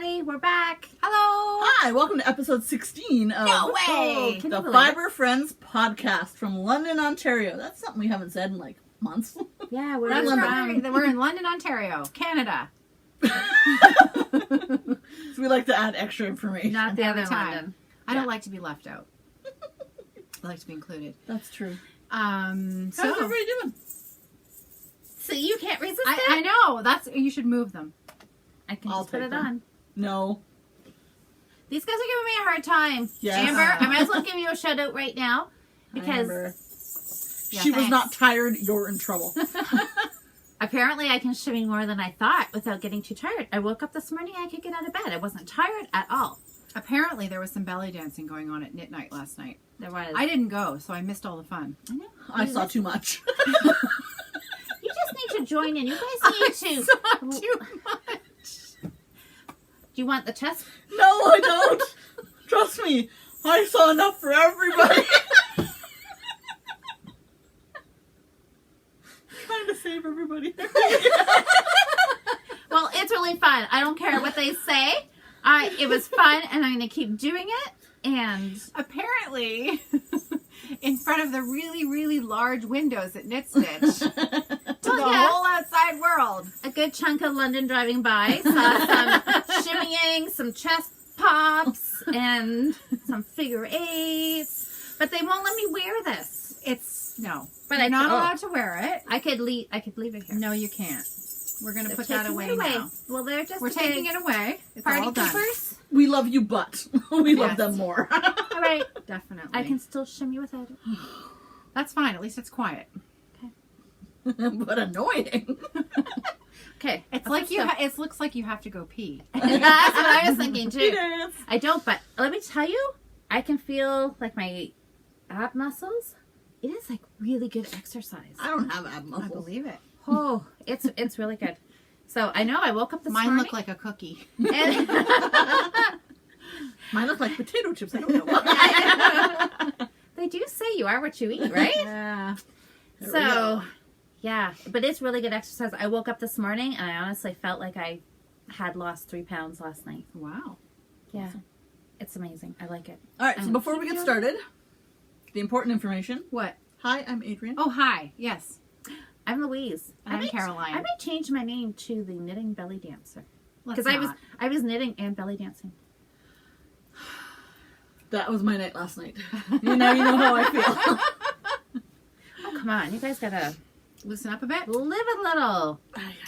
Chatty. We're back. Hello. Hi, welcome to episode 16 of No way. Can the you believe Fiber Friends podcast from London, Ontario. That's something we haven't said in like months. Yeah, we're That's in right. We're in London, Ontario, Canada. So we like to add extra information. Not the Every other time. London. I don't like to be left out. I like to be included. That's true. How's How's everybody doing? So you can't resist I it? know. You should move them. I can I'll just put take it them. on. No. These guys are giving me a hard time. Yes. Amber, I might as well give you a shout out right now. Because Amber. Yeah, She was thanks. not tired. You're in trouble. apparently I can shimmy more than I thought without getting too tired. I woke up this morning, I could get out of bed. I wasn't tired at all. Apparently, there was some belly dancing going on at knit night last night. There was. I didn't go, so I missed all the fun. I know. I saw too much. You just need to join in. You guys need to. Saw too much. Do you want the chest? No, I don't. Trust me. I saw enough for everybody. Trying to save everybody. Well, it's really fun. I don't care what they say. It was fun, and I'm going to keep doing it. And Apparently, in front of the really, really large windows at Knit Stitch, to the yeah. whole outside world. a good chunk of London driving by saw some shimmying, some chest pops, and some figure eights. But they won't let me wear this. No, But you're I not could- allowed to wear it. I could leave it here. No, you can't. We're going to They're put that taking away it now. Well, they're just We're a taking big it away. It's party all done. poopers. We love you, but we love Yes. them more. All right, Definitely. I can still shimmy without it. That's fine. At least it's quiet. But annoying. Okay, It's I'll like put you. stuff- It looks like you have to go pee. That's what I was thinking She too. dance. I don't, but let me tell you, I can feel like my ab muscles. It is like really good exercise. I don't have ab I muscles. believe it. Oh, it's really good. So I know I woke up this Mine morning. look like a cookie. and Mine look like potato chips. I don't know why. they do say you are what you eat, right? Yeah. There we So, go. yeah, but it's really good exercise. I woke up this morning and I honestly felt like I had lost 3 pounds last night. Wow. Yeah, it's amazing. I like it. All right, so I'm before we get started, the important information. What? Hi, I'm Adrian. Oh, hi. Yes. I'm Louise. And I'm I Caroline. might change my name to the knitting belly dancer Let's because not. I was knitting and belly dancing. That was my night last night. You know how I feel. Oh come on, you guys gotta Loosen up a bit. live a little.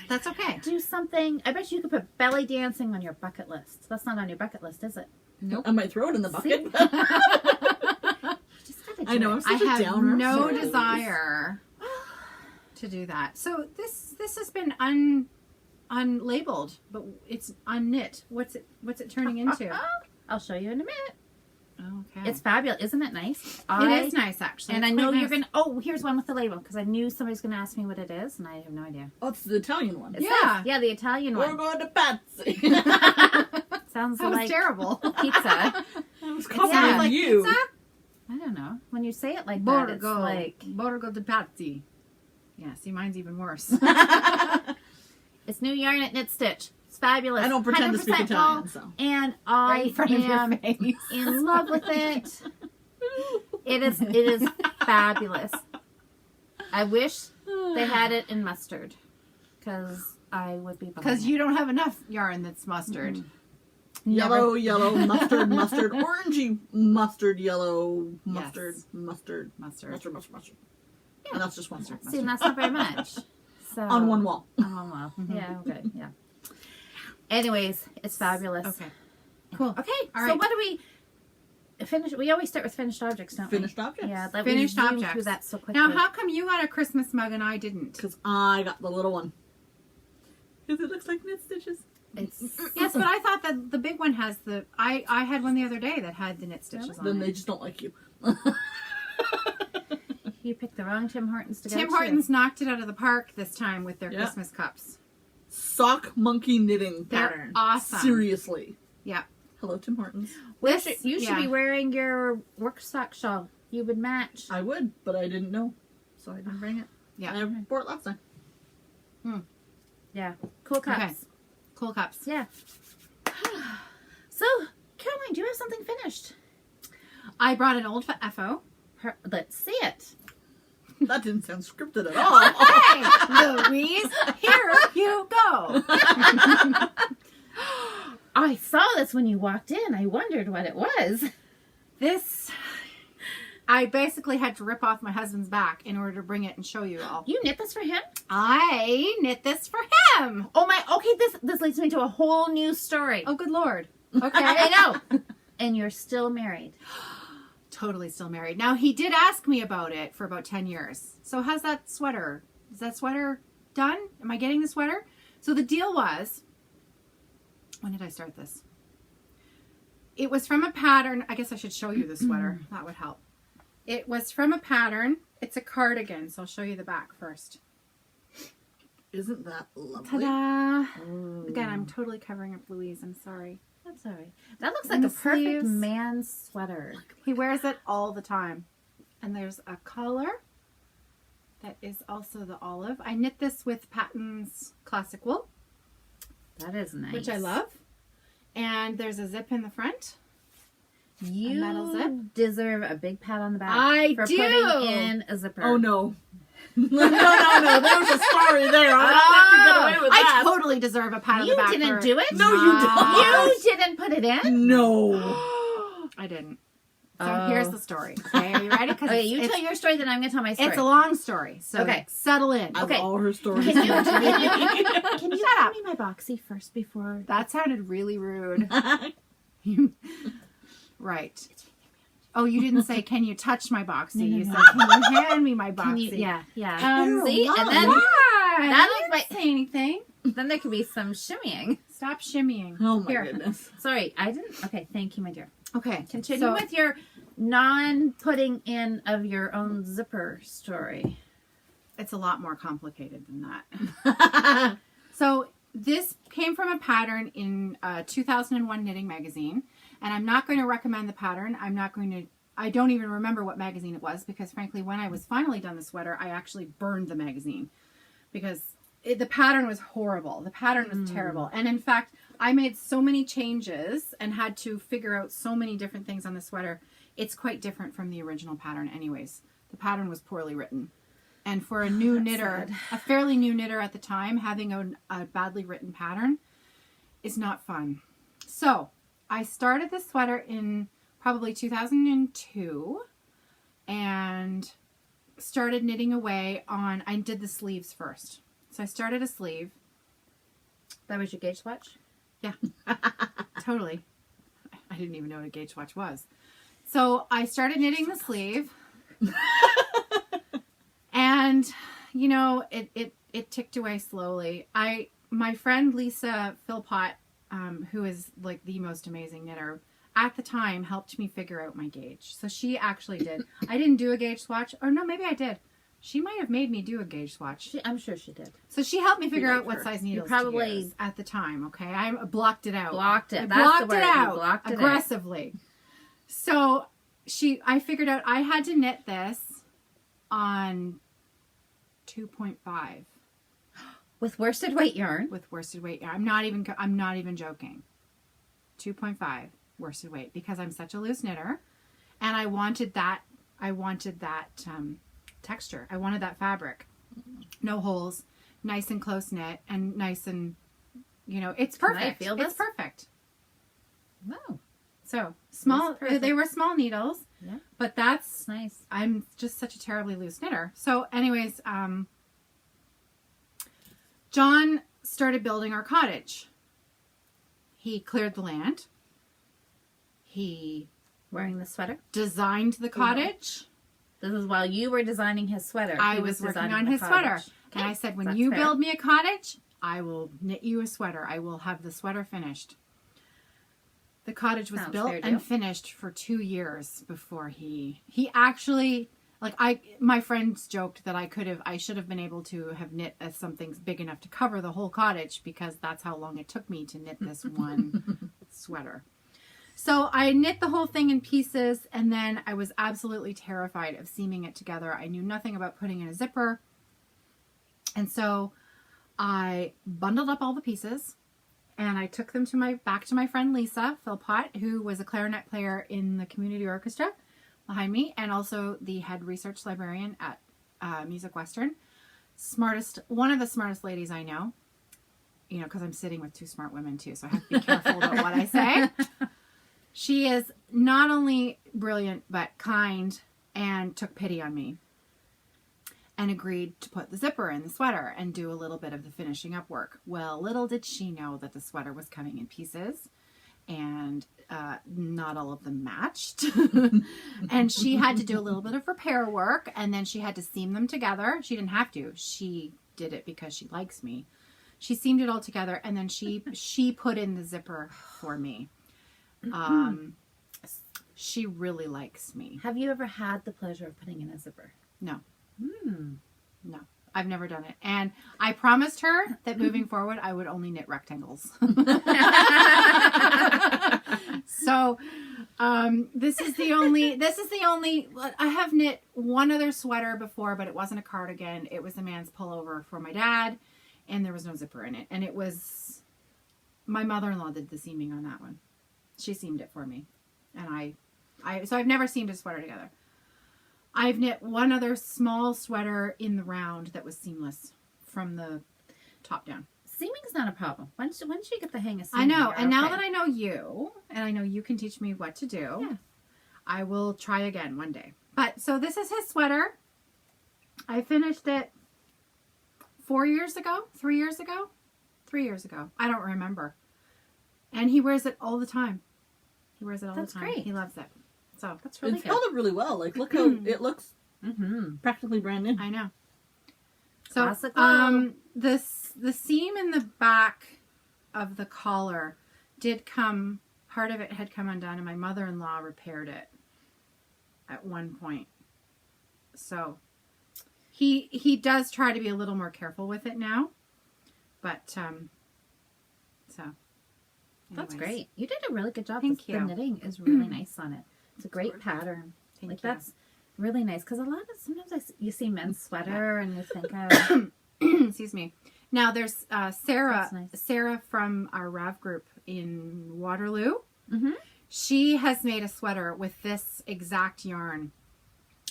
That's okay. Do something. I bet you could put belly dancing on your bucket list. That's not on your bucket list, is it? Nope. I might throw it in the bucket. You just gotta do I know, it. I'm such I a have downer. no Sorry. desire to do that. So this has been unlabeled, but it's unknit. What's it turning into? I'll show you in a minute. Okay. It's fabulous. Isn't it nice? It is nice, actually. And It's I know quite you're nice. going to... Oh, here's one with the label, because I knew somebody's going to ask me what it is, and I have no idea. Oh, it's the Italian one. It Yeah. says- yeah, the Italian We're one. going to Patsy. Sounds That was like terrible. pizza. I was copying sounds like you. pizza? I don't know. When you say it like that, it's like... Borgo di Pazzi. Yeah, see, mine's even worse. It's new yarn at Knit Stitch. It's fabulous. I don't pretend to speak 100% Italian, wool, so. And Right I in front of your am face. in love with it. It is fabulous. I wish they had it in mustard, because I would be buying Because it. you don't have enough yarn that's mustard. Yellow, mustard, orangey, mustard, yellow, mustard, Yes. mustard. Mustard. Yeah. And that's just one Mustard. wall. See, and that's not very much. So On one wall. On one wall. Yeah, okay, yeah. Anyways, it's fabulous. Okay. Cool. Okay, All so right. what do we finish? We always start with finished objects, don't Finished we? objects. Yeah, that Finished we zoomed objects. through that so quickly. Now, how come you got a Christmas mug and I didn't? Because I got the little one. Because it looks like knit stitches. It's Yes, but I thought that the big one has the... I had one the other day that had the knit stitches on Then it. they just don't like you. you picked the wrong Tim Hortons to go Tim to. Hortons knocked it out of the park this time with their Yeah. Christmas cups. Sock monkey knitting They're pattern. awesome. Seriously. Yeah. Hello, Tim Hortons. You should be wearing your work sock shawl. You would match. I would, but I didn't know. So I didn't bring it. Yeah. I wore it last time. Yeah. Cool cups. Okay. Cool cups. Yeah. So, Caroline, do you have something finished? I brought an old FO. Let's see it. That didn't sound scripted at all. Hey, Louise, here you go. I saw this when you walked in. I wondered what it was. This, I basically had to rip off my husband's back in order to bring it and show you all. You knit this for him? I knit this for him. Oh my, okay, this leads me to a whole new story. Oh, good Lord. Okay. I know. And you're still married. Totally still married. Now, he did ask me about it for about 10 years. So how's that sweater? Is that sweater done? Am I getting the sweater? So the deal was, when did I start this? It was from a pattern. I guess I should show you the sweater. That would help. It was from a pattern. It's a cardigan. So I'll show you the back first. Isn't that lovely? Ta-da! Again, I'm totally covering up Louise. I'm sorry. That's all right. That looks like And a the perfect sleeves. man's sweater. He wears it all the time. And there's a collar that is also the olive. I knit this with Patton's Classic Wool, That is nice. which I love. And there's a zip in the front. You metal zip. deserve a big pat on the back I for do. putting in a zipper. Oh no. No. There's a story there. I don't think you get away with I that. totally deserve a pat on the You back. didn't for- do it? No, you don't. You didn't put it in? No. I didn't. So Oh. here's the story. Okay, are you ready? Because Okay, you tell your story, then I'm going to tell my story. it's a long story. So Okay. settle in. Of Okay. all her stories. Can you Shut give up. me my boxy first before... That sounded really rude. Right. Oh, you didn't say, can you touch my boxy? No, no, You no. said, can you hand me my boxy? Can you, yeah. See? And then, Why? that I was my- didn't say anything. then there could be some shimmying. Stop shimmying. Oh my Here. goodness. Sorry, I didn't... Okay, thank you, my dear. Okay. Continue So, with your non-putting in of your own zipper story. it's a lot more complicated than that. So this came from a pattern in 2001 Knitting Magazine. And I'm not going to recommend the pattern. I don't even remember what magazine it was because frankly, when I was finally done the sweater, I actually burned the magazine because the pattern was horrible. The pattern was terrible. And in fact, I made so many changes and had to figure out so many different things on the sweater. It's quite different from the original pattern anyways. The pattern was poorly written. And for a new knitter, a fairly new knitter at the time, having a badly written pattern is not fun. So I started this sweater in probably 2002 and started knitting away on, I did the sleeves first. So I started a sleeve. That was your gauge swatch? Yeah, totally. I didn't even know what a gauge swatch was. So I started knitting the sleeve and, you know, it ticked away slowly. My friend Lisa Philpott, who is like the most amazing knitter, at the time helped me figure out my gauge. So she actually did. I didn't do a gauge swatch. Or no, maybe I did. She might have made me do a gauge swatch. I'm sure she did. So she helped me figure like out what her. size needles probably- to use at the time, okay? I blocked it out. Blocked it. I That's blocked the word. it You out blocked it out. aggressively. So I figured out I had to knit this on 2.5 With worsted weight yarn. with worsted weight. I'm not even joking. 2.5 worsted weight because I'm such a loose knitter, and I wanted that texture. I wanted that fabric, no holes, nice and close knit, and nice and it's Can I perfect. feel It's this? perfect. Wow. So small. That's perfect. They were small needles. Yeah. But that's It's nice. I'm just such a terribly loose knitter. So anyways, John started building our cottage. He cleared the land. He Wearing the sweater. designed the cottage. This is while you were designing his sweater. I He was working designing on the his cottage. sweater. And Okay, I said, when that's you fair. build me a cottage, I will knit you a sweater. I will have the sweater finished. The cottage was Sounds built fair deal. and finished for 2 years before he actually, my friends joked that I should have been able to have knit something big enough to cover the whole cottage because that's how long it took me to knit this one sweater. So I knit the whole thing in pieces, and then I was absolutely terrified of seaming it together. I knew nothing about putting in a zipper. And so I bundled up all the pieces And I took them back to my friend Lisa Philpott, who was a clarinet player in the community orchestra behind me, and also the head research librarian at Music Western. One of the smartest ladies I know. You know, because I'm sitting with two smart women too, so I have to be careful about what I say. She is not only brilliant, but kind, and took pity on me and agreed to put the zipper in the sweater and do a little bit of the finishing up work. Well, little did she know that the sweater was coming in pieces, and not all of them matched. And she had to do a little bit of repair work, and then she had to seam them together. She didn't have to. She did it because she likes me. She seamed it all together, and then she put in the zipper for me. She really likes me. Have you ever had the pleasure of putting in a zipper? No. No. I've never done it. And I promised her that moving forward, I would only knit rectangles. So, this is the only, I have knit one other sweater before, but it wasn't a cardigan. It was a man's pullover for my dad, and there was no zipper in it. And it was, my mother-in-law did the seaming on that one. She seamed it for me. And so I've never seamed a sweater together. I've knit one other small sweater in the round that was seamless from the top down. Seaming's not a problem. Once you get the hang of I seaming, know. you're And now okay. that I know you, and I know you can teach me what to do, Yeah. I will try again one day. But so this is his sweater. I finished it 4 years ago, 3 years ago, 3 years ago. I don't remember. And he wears it all the time. He wears it all That's the time. great. He loves it. So That's really It's good. held up really well. Like, look how it looks Mm-hmm. practically brand new. I know. So Classical. the seam in the back of the collar did come, part of it had come undone, and my mother-in-law repaired it at one point. So he does try to be a little more careful with it now. But so That's anyways. great. You did a really good job. Thank The you. knitting is really nice on it. It's a great pattern. Thank you. That's really nice because sometimes you see men's sweater and you think, oh, Excuse me. Now there's Sarah. That's nice. Sarah from our RAV group in Waterloo. Mhm. She has made a sweater with this exact yarn.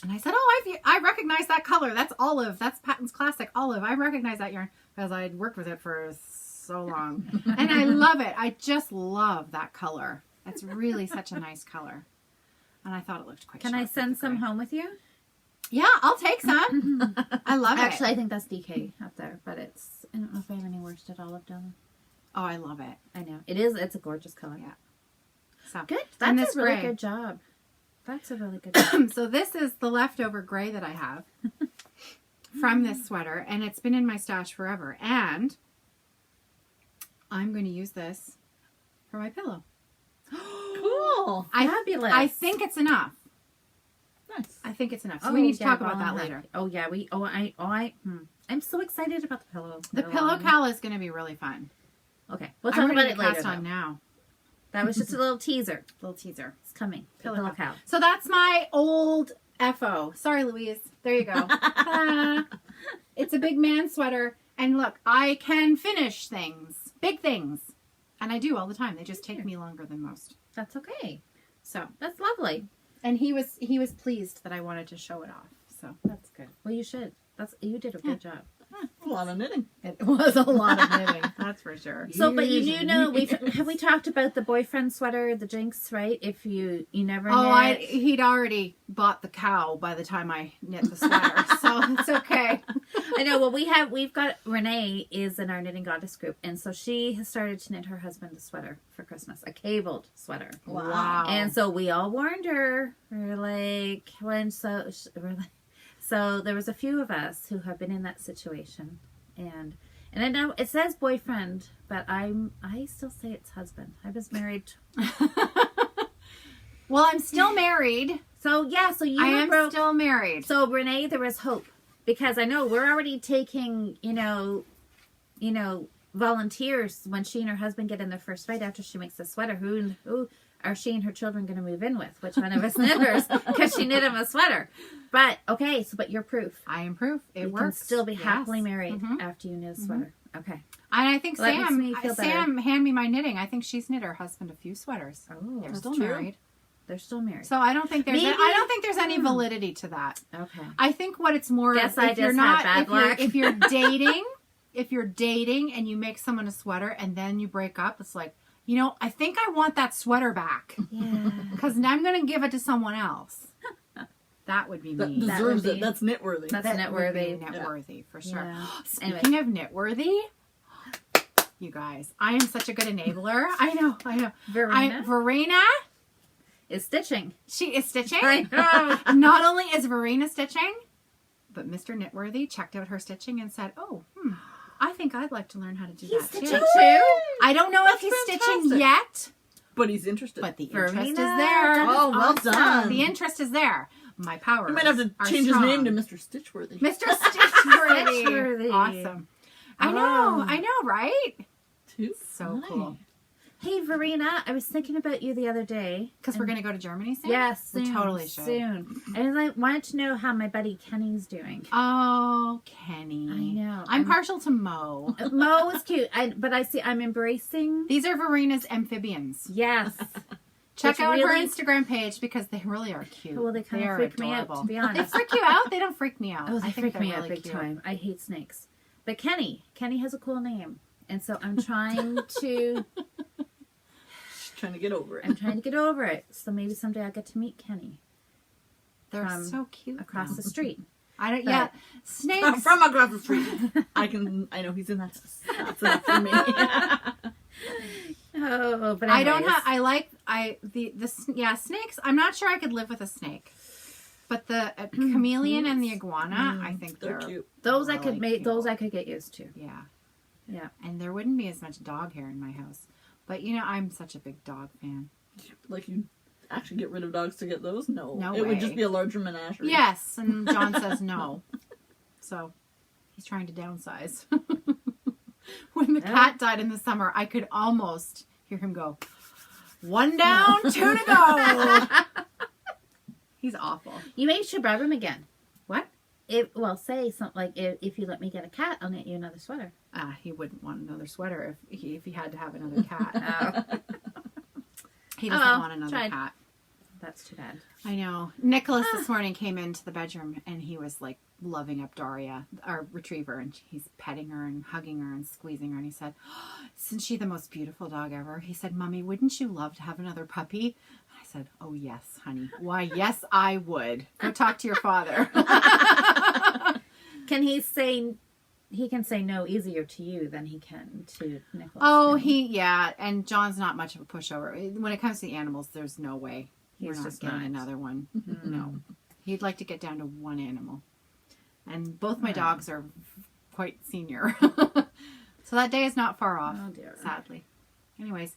And I said, "Oh, I recognize that color. That's olive. That's Patton's Classic olive. I recognize that yarn because I'd worked with it for so long, and I love it. I just love that color. It's really such a nice color." And I thought it looked quite. can sharp I with send the some gray. home with you? Yeah, I'll take some. I love Actually, it. I think that's DK up there, but I don't know if I have any worsted olive down Oh, I love it. there. I know. It's a gorgeous color. Yeah. So Good. And That's this a really gray. good job. That's a really good job. So this is the leftover gray that I have from this sweater, and it's been in my stash forever. And I'm going to use this for my pillow. Cool. Fabulous. I think it's enough. Nice. I think it's enough. So we need to talk about that later. Oh yeah, I'm so excited about the pillow. The Pillow KAL is going to be really fun. Okay, we'll I'm talk ready about to it later. cast on though. now. That was just a little teaser. Little teaser. It's coming. Pillow Pillow KAL. KAL. So that's my old FO. Sorry, Louise. There you go. It's a big man sweater. And look, I can finish things. Big things. And I do all the time. They just take me longer than most. That's okay. So, That's lovely. and he was pleased that I wanted to show it off. So That's good. Well, you should. You did a good job. A lot of knitting. it was a lot of knitting, that's for sure. So, but you do know have we talked about the boyfriend sweater, the Jinx, right? If you never. Oh, knit. he'd already bought the cow by the time I knit the sweater, so it's okay. I know. Well, we've got Renee is in our Knitting Goddess group, and so she has started to knit her husband a sweater for Christmas, a cabled sweater. Wow. And so we all warned her. We're like, so there was a few of us who have been in that situation, and I know it says boyfriend, but I still say it's husband. I was married. Well, I'm still married. So yeah, so you I were am broke. still married. So Renee, there was hope because I know we're already taking, volunteers when she and her husband get in their first fight after she makes the sweater. Who are she and her children going to move in with? Which one of us knitters? Because she knit him a sweater. But, okay, but you're proof. I am proof. It You works. can still be Yes. happily married Mhm. after you knit a sweater. Okay. And I think Well, that makes me feel Sam hand me my knitting. I think she's knit her husband a few sweaters. Oh, They're that's still true. married. they're still married. So I don't think there's Maybe- I don't think there's any validity to that. Okay. I think what it's more Guess if I you're just not had bad luck. if you're dating, if you're dating and you make someone a sweater and then you break up, it's like, you know, I think I want that sweater back Yeah. because I'm going to give it to someone else. That would be That me. That deserves would it. be- That's knitworthy. That's That would be knitworthy. knitworthy for sure. Yeah. Speaking of knitworthy, you guys, I am such a good enabler. I know. Verena Verena, is stitching. she is stitching. I know. Not only is Verena stitching, but Mr. Knitworthy checked out her stitching and said, "Oh, I think I'd like to learn how to do that stitching too." too? I don't know That's if he's stitching fantastic. yet, But he's interested. but the Verena. interest is there. Oh, well done. The interest is there. My powers. You might have to are change strong. his name to Mr. Stitchworthy. Mr. Stitchworthy. Stitchworthy. Awesome. Oh. I know, right? Too So cool. Hey, Verena, I was thinking about you the other day. Because we're going to go to Germany soon? Yes, We soon, totally should. soon. And I wanted to know how my buddy Kenny's doing. Oh, Kenny. I know. I'm partial to Mo. Mo is cute, but I'm embracing. These are Verena's amphibians. Yes. Check It's out her really- Instagram page because they really are cute. Well, they kind of are freak me out, adorable. to be They honest. freak you out? They don't freak me out. Oh, they I think freak they're me out really big cute. time. I hate snakes. But Kenny has a cool name. And so I'm trying to Trying to get over it. I'm trying to get over it. So maybe someday I'll get to meet Kenny They're from so cute. across now. the street. I don't. But- Yeah, snakes. From across the street. I know he's in that. That's enough for me. Oh, but I don't anyways. have. I like. Snakes. I'm not sure I could live with a snake, but the chameleon and the iguana, I think They're they're cute. those I really could make. cute. Those I could get used to. Yeah. Yeah. And there wouldn't be as much dog hair in my house. But, you know, I'm such a big dog fan. Like you actually get rid of dogs to get those? No. No It would way. just be a larger menagerie. Yes, and John says no. So, he's trying to downsize. When the cat died in the summer, I could almost hear him go, 1 down, 2 to go. He's awful. You maybe should bribe him again. What? Say something like, if you let me get a cat, I'll knit you another sweater. He wouldn't want another sweater if he had to have another cat. He doesn't Oh, want another tried. cat. That's too bad. I know. Nicholas this morning came into the bedroom and he was like loving up Daria, our retriever, and he's petting her and hugging her and squeezing her. And he said, "Isn't she the most beautiful dog ever?" He said, "Mommy, wouldn't you love to have another puppy?" I said, "Oh, yes, honey. Why, yes, I would. Go talk to your father." Can he say? He can say no easier to you than he can to Nicholas. Oh, can he? yeah. And John's not much of a pushover. When it comes to the animals, there's no way. We're He's not just getting not. another one. No. He'd like to get down to one animal. And both my dogs are quite senior. So that day is not far off, Oh, dear. sadly. Anyways,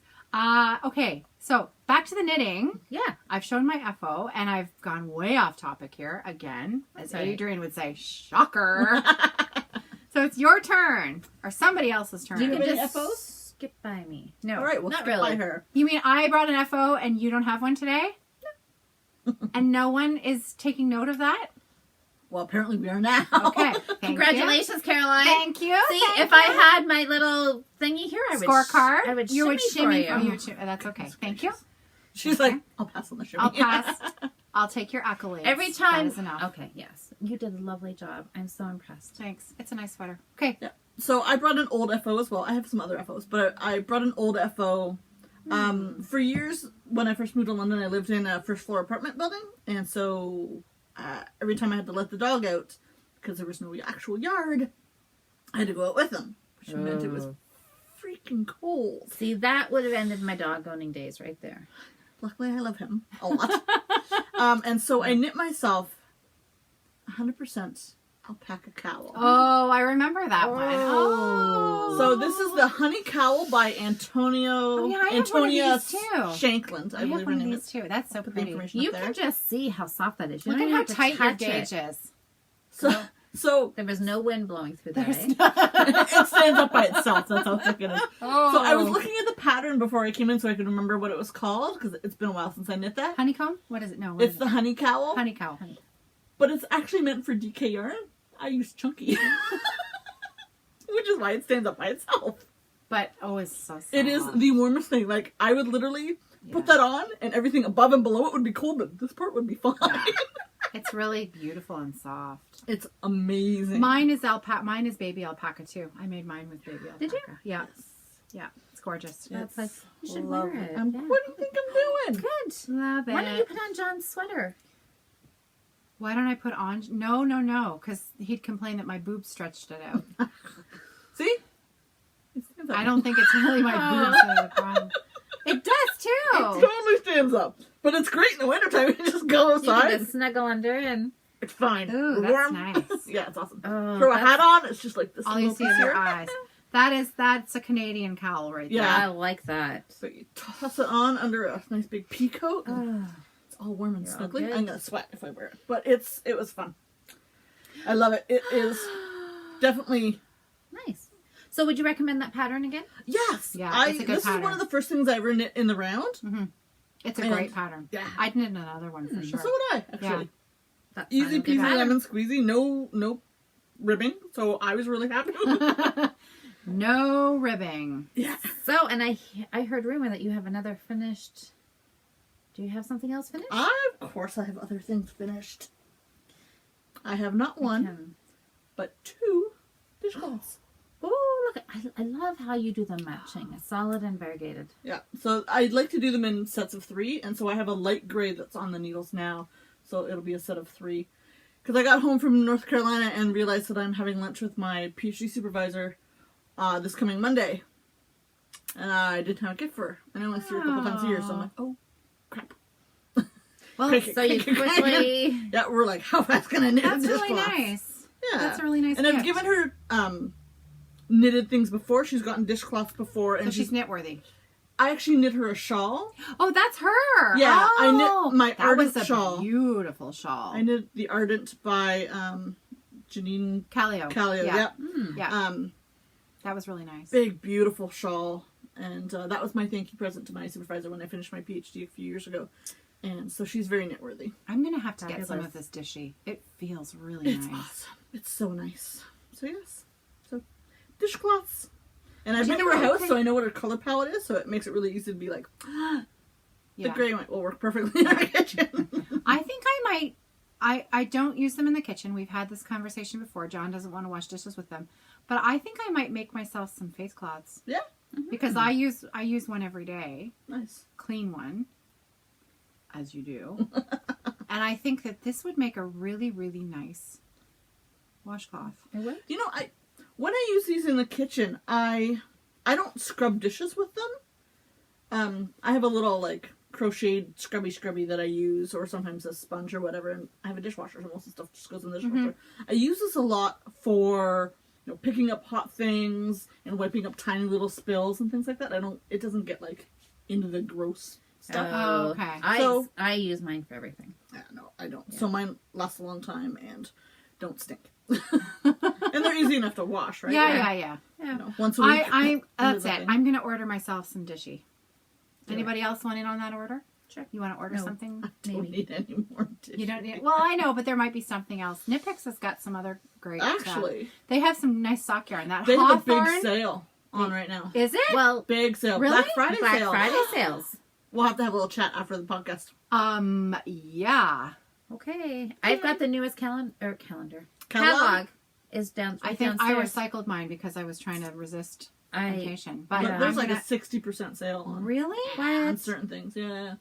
okay. So back to the knitting. Yeah. I've shown my FO, and I've gone way off topic here again. As That's right. Adrian would say, shocker. So it's your turn, or somebody else's turn. You can Any just FOs? skip by me. No, All right, we'll not skip really. by her. You mean I brought an FO and you don't have one today? And no one is taking note of that? Well, apparently we are now. Okay. Thank Congratulations, Caroline. You. Thank you. See, Thank if you. I had my little thingy here, I would Scorecard, I would you would shimmy for for you. you too. That's okay. Thank you. She's Okay. like, I'll pass on the shimmy. I'll pass. I'll take your accolades. Every time. That is enough. Okay, yes, you did a lovely job. I'm so impressed. Thanks. It's a nice sweater. Okay. Yeah. So I brought an old FO as well. I have some other FOs, but I brought an old FO. For years, when I first moved to London, I lived in a first floor apartment building, and so every time I had to let the dog out, because there was no actual yard, I had to go out with him, which meant it was freaking cold. See, that would have ended my dog owning days right there. Luckily, I love him a lot. And so I knit myself 100% alpaca cowl. Oh, I remember that one. Oh. So this is the Honey Cowl by Antonio Oh, yeah, I have one of Antonia these too. Shankland, I I have believe her one of name these is. too. That's so Put the pretty. information You up there. can just see how soft that is. You Look don't at even how have to tight your touch it. gauge is. So There was no wind blowing through that. There's Eh? it stands up by itself. That's how thick it is. Oh. So I was looking at the pattern before I came in so I could remember what it was called because it's been a while since I knit that. Honeycomb? What is it? No, what It's is the it? honey cowl, Honey cow. but it's actually meant for DK yarn. I use chunky, which is why it stands up by itself. But it's so soft. It is the warmest thing. Like I would literally put that on, and everything above and below it would be cold, but this part would be fine. Yeah. It's really beautiful and soft. It's amazing. Mine is alpaca. Mine is baby alpaca too. I made mine with baby alpaca. Did you? Yeah. Yeah. It's gorgeous. Yeah. That's like, you should Lovely. wear it. What do you think I'm doing? Good. Love it. Why don't you put on John's sweater? Why don't I put on? No, because he'd complain that my boobs stretched it out. See? It stands up. I don't think it's really my boobs that are the problem. It does It too. totally stands up. But it's great in the wintertime. You just go You can outside. just snuggle under and It's fine. Ooh, that's Warm. nice. Yeah, it's awesome. oh, Throw a that's- hat on. It's just like this. All you little see is piece your here. eyes. That's a Canadian cowl right Yeah. I like that. So you toss it on under a nice big pea coat. and Oh, It's all warm and You're all snuggly. good. I'm gonna sweat if I wear it, but it was fun. I love it. It is definitely nice. So would you recommend that pattern again? yes. Yeah, it's a good this is one pattern. of the first things I ever knit in the round. Mm-hmm. It's a And- great pattern. Yeah. I'd knit another one for sure. So would I actually. That's Easy not a good peasy pattern. lemon squeezy. No ribbing. So I was really happy. No ribbing. Yeah. So, and I heard rumor that you have another finished. Do you have something else finished? Of course I have other things finished. I have not one, but two dishcloths. Oh, look! I love how you do them matching, solid and variegated. Yeah, so I'd like to do them in sets of 3, and so I have a light gray that's on the needles now, so it'll be a set of 3. Because I got home from North Carolina and realized that I'm having lunch with my PhD supervisor this coming Monday, and I didn't have a gift for her, and I only see her a couple times a year, so I'm like, oh, crap. Well, Quick, so you quick, quick. quickly. Yeah, we're like, how fast can I knit That's a really dishcloth? nice. Yeah. That's a really nice And gift. I've given her knitted things before. She's gotten dishcloths before, and So she's knit-worthy. I actually knit her a shawl. Oh, that's her. Yeah, I Oh, knit my that Ardent was a shawl. beautiful shawl. I knit the Ardent by Janine Callio. Callio. Yeah. Yep. Yeah. That was really nice. Big, beautiful shawl. And that was my thank you present to my supervisor when I finished my PhD a few years ago. And so she's very knit-worthy. I'm going to have to get some Fabulous. of this dishy. It feels really It's nice. awesome. It's so nice. So yes. So dishcloths. And I've Do you been to her know house, what- so I know what her color palette is, so it makes it really easy to be like, the Yeah. gray one will work perfectly in our kitchen. I think I might. I don't use them in the kitchen. We've had this conversation before. John doesn't want to wash dishes with them, but I think I might make myself some face cloths Yeah. because I use one every day, Nice. clean one, as you do, and I think that this would make a really really nice washcloth. It would? You know, when I use these in the kitchen, I don't scrub dishes with them. I have a little like crocheted scrubby that I use, or sometimes a sponge or whatever, and I have a dishwasher, so most of the stuff just goes in the dishwasher. I use this a lot for picking up hot things and wiping up tiny little spills and things like that. It doesn't get like into the gross stuff. Oh, okay. I use mine for everything. Yeah, no, I don't. So mine lasts a long time and don't stink. And they're easy enough to wash, right? Yeah. Once a week. That's into the it. thing. I'm gonna order myself some dishy. Yeah. Anybody else want in on that order? Sure. You want to order No. something? Don't Maybe. need any more dishes. You don't need. Well, I know, but there might be something else. Knitpicks has got some other great stuff. Actually, They have some nice sock yarn. That they have a Hawthorne, big sale on right now. is it? Well, Big sale. Really? Black Friday Black sale. Friday sales. We'll have to have a little chat after the podcast. Yeah. Okay. I've got the newest calendar. Catalog? Catalog is down. I think I downstairs. recycled mine because I was trying to resist I temptation. But But there's I'm like gonna... a 60% sale on Really? on certain things. Yeah.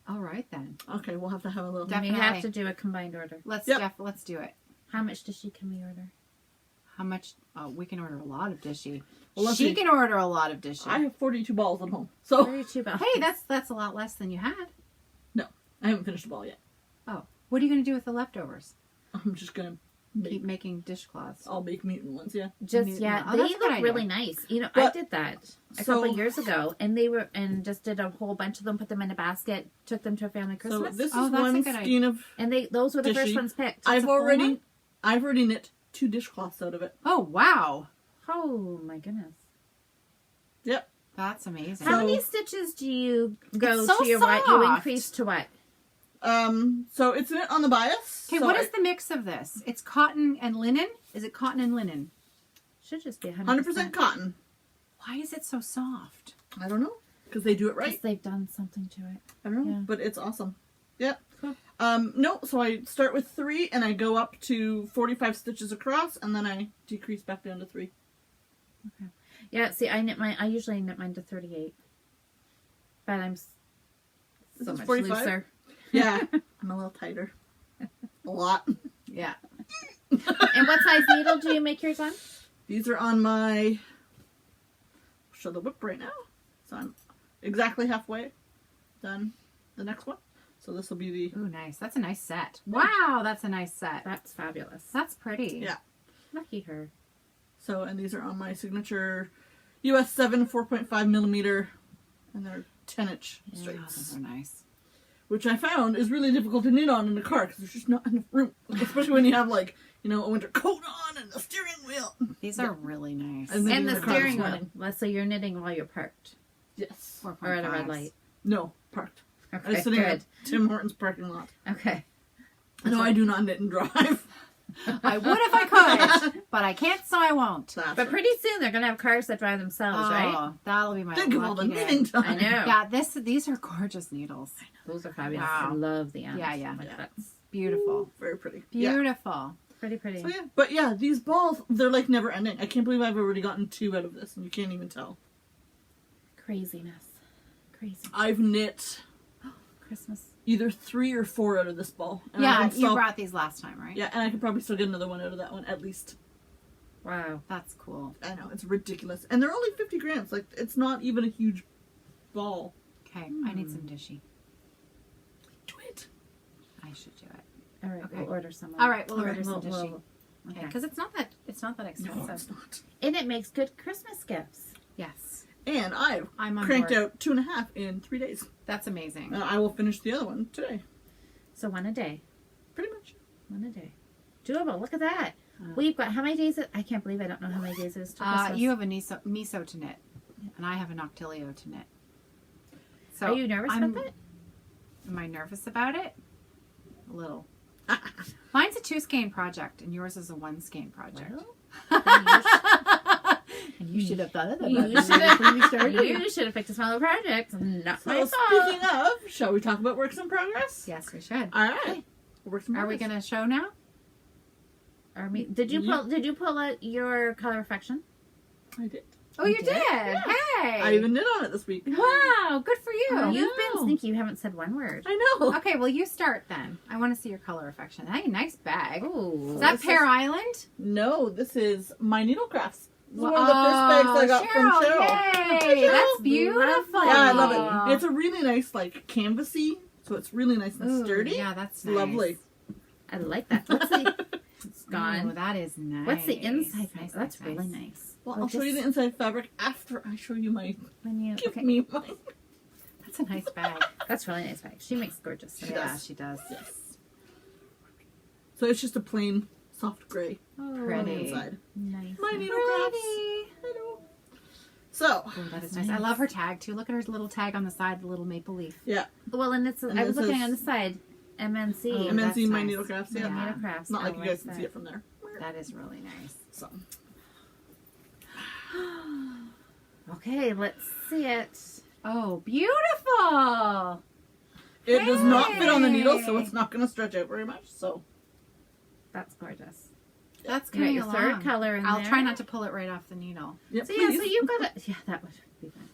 All right then. Okay, we'll have to have a little. we Definitely. have to do a combined order. Let's Yep. let's do it. How much does she can we order? How much? We can order a lot of dishy. Well, let's She see. can order a lot of dishy. I have 42 balls at home, so 32 bucks. Hey, that's a lot less than you had. I haven't finished a ball yet. Oh, what are you going to do with the leftovers? I'm just gonna Keep making dishcloths. I'll make mutant ones. Yeah. Just Yeah. yeah, Oh, they that's a good look really idea. nice. You know, I But- did that a so- couple years ago, and they were just did a whole bunch of them, put them in a basket, took them to a family Christmas, So this Oh, is that's a one good idea. skein of. and those were the first Dishy. ones picked. I've a full already one? knit 2 dishcloths out of it. Oh, wow. Oh my goodness. Yep. That's amazing. How many stitches do you go It's so to your what? You soft. increase to what? So it's knit on the bias. Okay, so what is the mix of this? It's cotton and linen? Is it cotton and linen? Should just be 100% cotton? Why is it so soft? I don't know. Because they do it Because right. they've done something to it. I don't know. Yeah. But it's awesome. Yep. Cool. No, so I start with 3 and I go up to 45 stitches across and then I decrease back down to 3. Okay. Yeah, see, I usually knit mine to 38. But I'm This so is much 45? looser. Yeah. I'm a little tighter. A lot. Yeah. And what size needle do you make yours on? These are on my, I'll show the whip right now. So I'm exactly halfway done the next one. So this will be the, Ooh, nice. That's a nice set. Wow, that's a nice set. That's fabulous. That's pretty. yeah. Lucky her. So, and these are on my signature US 7 4.5 millimeter, and they're 10-inch Yeah, straights, those are nice. which I found is really difficult to knit on in the car because there's just not enough room, especially when you have like, you know, a winter coat on and the steering wheel. These are really nice. And then- And the in the car steering this wheel. morning. So you're knitting while you're parked. Yes. Or at a red 4.5s. light. No, parked. I Okay, was sitting good. at Tim Hortons parking lot. Okay. No, I do not knit and drive. I would if I could, but I can't, so I won't. That's But right. pretty soon they're going to have cars that drive themselves, right? Oh, that'll be my Think of all the lucky day. knitting time. I know. Yeah, these are gorgeous needles. Those are fabulous. Wow. I love the ends. Yeah, yeah. Like, Yeah. that's Beautiful. Very pretty. Yeah. Beautiful. pretty, pretty. So yeah, but yeah, these balls, they're like never ending. I can't believe I've already gotten 2 out of this, and you can't even tell. Craziness. Crazy. I've knit Christmas. either 3 or 4 out of this ball. And I Yeah, can you still- brought these last time, right? Yeah, and I could probably still get another one out of that one, at least. Wow. That's cool. I know, it's ridiculous. And they're only 50 grams. Like, it's not even a huge ball. Okay, I need some dishy. Do it. I should do it. All right, Okay. we'll order some. All right, we'll Okay, order some we'll- dishy. we'll- Okay, okay. because it's not that expensive. No, it's not. And it makes good Christmas gifts. Yes, And I've I'm on cranked board. out 2.5 in 3 days. That's amazing. And I will finish the other one today. So one a day. Pretty much. One a day. Doable. Look at that. Uh. We've got how many days? I can't believe I don't know how many days it is to Christmas. You have a miso to knit, and I have an octilio to knit. So Are you nervous I'm- about that? Am I nervous about it? A little. Mine's a 2 skein project, and yours is a 1 skein project. Well, And you should have thought of that. you should have picked a smaller project. Not my So fault. speaking of, shall we talk about works in progress? Yes, we should. All right. Works in Are we progress. going to show now? Did you pull out your color affection? I did. Oh, You you did? did? Hey! I even knit on it this week. Wow, good for you. I You've know. been sneaky. You haven't said one word. I know. Okay, well, you start then. I want to see your color affection. Hey, nice bag. Ooh. Is that this Pear is- Island? No, this is my Needlecrafts. This is one of the first bags I got from Cheryl. Yay! Cheryl. That's beautiful. Yeah, I love it. It's a really nice, like, canvasy, so it's really nice and Ooh, sturdy. Yeah, that's It's nice. lovely. I like that. What's the? It's Oh, gone. that is nice. What's the inside? Nice, That's nice, really nice. nice. Well, Or I'll show you the just inside fabric after I show you my. when you. Give Okay. me mine. That's a nice bag. That's really nice bag. She makes gorgeous. She things. Yeah, does. she does. Yes. So it's just a plain soft gray Oh, on the Pretty. inside. Nice. My Needlecrafts. Hello. So, Oh, that is nice. I love her tag too. Look at her little tag on the side, the little maple leaf. yeah. Well, and it's. And I was this looking is- on the side. MNC. Oh, MNC that's My nice. Needlecrafts, My yeah. Yeah. Needlecrafts. Not I like you guys can that. see it from there. That is really nice. So, Okay, let's see it. Oh, beautiful! it does not fit on the needle, so Hey. it's not going to stretch out very much. So, That's gorgeous. That's You got coming your along. third color in I'll there. try not to pull it right off the needle. yeah, So yeah, please. so you've got it. Yeah, that would be fun.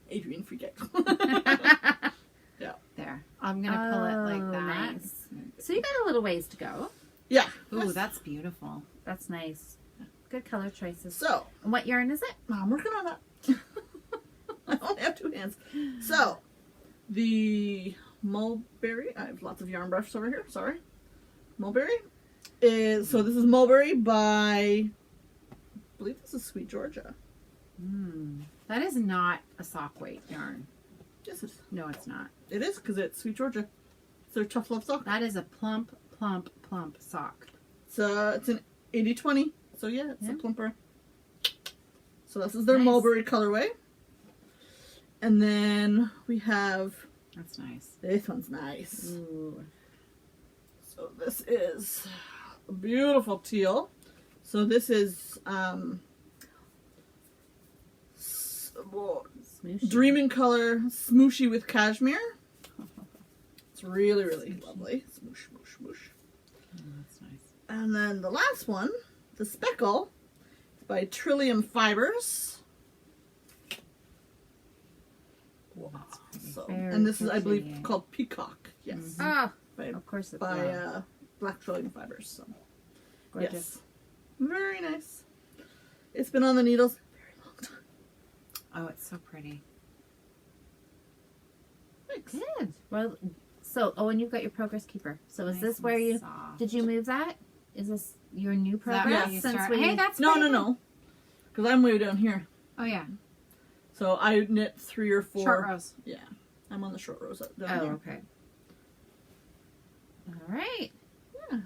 Adrian, forget. There. I'm going to pull it like Oh, that. nice. So you got a little ways to go. Yeah. Ooh, that's beautiful. That's nice. Good color choices. So, And what yarn is it? I'm working on that. I only have 2 hands. So, the mulberry, I have lots of yarn brushes over here, sorry. Mulberry is, so this is mulberry by, I believe this is Sweet Georgia. That is not a sock weight yarn. Yes, No, it's not. it is, because it's Sweet Georgia. It's their Tough Love sock. That is a plump, plump, plump sock. It's an 80/20. So yeah, it's Yeah. a plumper. So this is their Nice. mulberry colorway. And then we have, That's nice. this one's nice. Ooh. So this is a beautiful teal. So this is Smooshy. Dreaming color, smooshy with cashmere. It's really, really lovely. Smoosh, smoosh, smoosh. Oh, that's nice. And then the last one, the speckle, is by Trillium Fibers. That's pretty. So, Very and this is, I believe, pretty. called Peacock. Yes, Oh, by, of course it's by love. Black Trillium Fibers. So, Gorgeous. yes, very nice. It's been on the needles a very long time. Oh, it's so pretty. Thanks. Good. Well, so, and you've got your progress keeper. So is Nice this and where you, soft. did you move that? Is this your new Is that progress? where you Since start? we, Hey, that's No, pretty no, good. no. Because I'm way down here. Oh yeah, So I knit 3 or 4. short rows. Yeah, I'm on the short rows down oh, here. okay. All right. Yeah.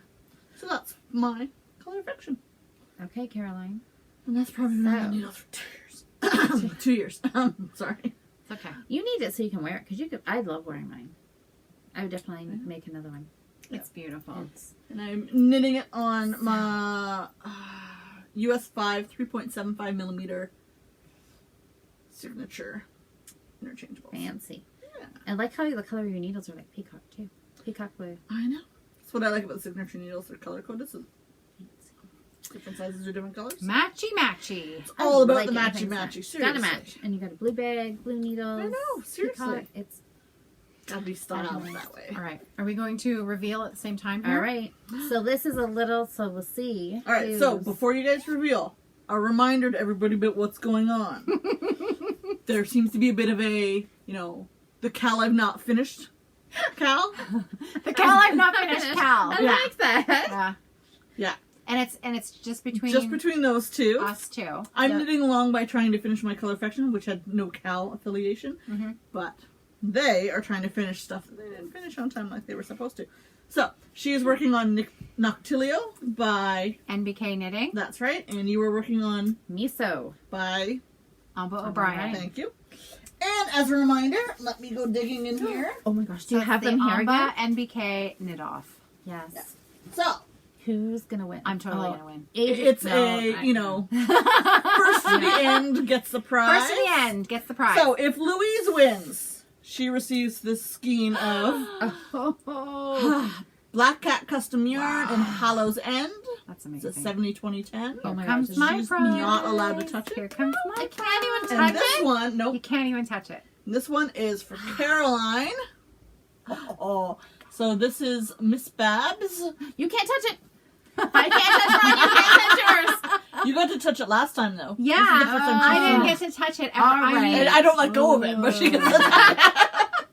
So that's my color affection. Okay, Caroline. And that's probably been on the So- needle for 2 years. 2 years. Sorry. It's okay. You need it so you can wear it because you could. I love wearing mine. I would definitely make another one. It's beautiful. It's And I'm knitting it on my US 5 3.75 millimeter signature interchangeable. fancy. Yeah. I like how the color of your needles are like peacock too. Peacock blue. I know. That's what I like about the signature needles. They're color coded. So different sizes or different colors. Matchy matchy. It's all I about like the it when matchy things matchy. match. Seriously. Gotta match. And you got a blue bag, blue needles. I know, seriously. Peacock. It's Gotta be styled Definitely. that way. All right. Are we going to reveal at the same time here? all right. So this is a little. So we'll see. All right, so who's- before you guys reveal, a reminder to everybody about what's going on. There seems to be a bit of a, the Cal I've not finished. Cal? The Cal I've not finished Cal. I Yeah. like that. Yeah. Yeah. And it's just between Just between those two. us two. I'm Yeah. knitting along by trying to finish my color affection, which had no Cal affiliation. Mhm. But they are trying to finish stuff that they didn't finish on time like they were supposed to. So, she is working on Noctilio by, NBK Knitting. that's right, and you were working on Miso. by, Amba O'Brien. O'Brien. thank you. And as a reminder, let me go digging in here. Oh my gosh. Do you So have it's them the here Amba again? NBK Knit Off. Yes. Yeah. So, Who's gonna win? I'm totally Oh, gonna win. it's No, first to the end gets the prize. First to the end gets the prize. So if Louise wins, she receives this skein of Oh, Black Cat Custom Yarn and Hallow's End. That's It's a amazing. 70-20-10. Oh my Here comes gosh, my she's prize. not allowed to touch it. Here comes my I can't even prize. And touch this it? one, You nope. can't even touch it. This one is for Caroline. Oh, so this is Miss Babs. you can't touch it. I can't touch mine. You can't touch yours. You got to touch it last time though. Yeah, This is the first time she's I done didn't it. get to touch it ever. All I right. mean, And I don't let go of it, but she gets to touch it.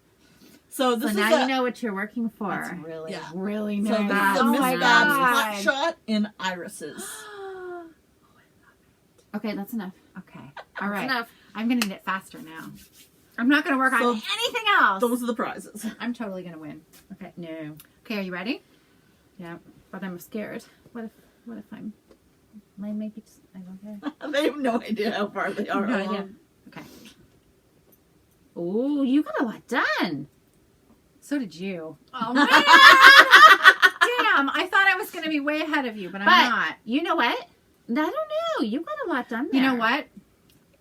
So this So is now a, you know what you're working for. That's really, Yeah. really so nice. this is a Oh Miss my Babs God. hot shot in irises. Okay, that's enough. Okay. All right. Enough. I'm going to knit faster now. I'm not going to work So on anything else. Those are the prizes. I'm totally going to win. Okay, no. Okay, are you ready? Yeah, but I'm scared. What if I'm? Mine may be. I don't care. They have no idea how far they are No along. idea. Okay. Oh, you got a lot done. So did you. Oh man! Damn, I thought I was going to be way ahead of you, but I'm But not. you know what? I don't know. You got a lot done there. You know what?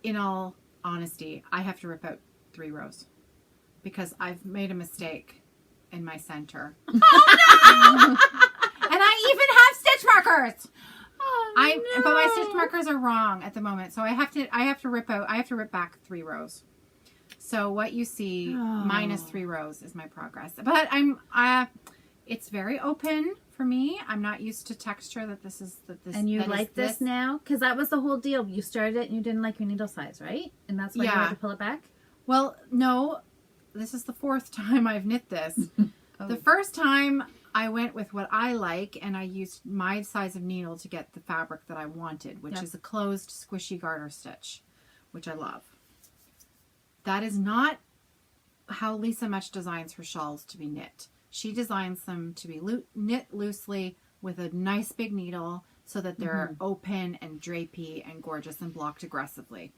In all honesty, I have to rip out 3 rows because I've made a mistake in my center. And I even have stitch markers. Oh, But my stitch markers are wrong at the moment, so I have to rip back 3 rows. So what you see Oh. minus 3 rows is my progress. But it's very open for me. I'm not used to texture that this. And you that is like this now? Because that was the whole deal. You started it and you didn't like your needle size, right? And that's why you Yeah. had to pull it back? Well, no, this is the 4th time I've knit this. Oh. The first time I went with what I like, and I used my size of needle to get the fabric that I wanted, which Yep. is a closed squishy garter stitch, which I love. That is not how Lisa Much designs her shawls to be knit. She designs them to be knit loosely with a nice big needle so that they're open and drapey and gorgeous and blocked aggressively.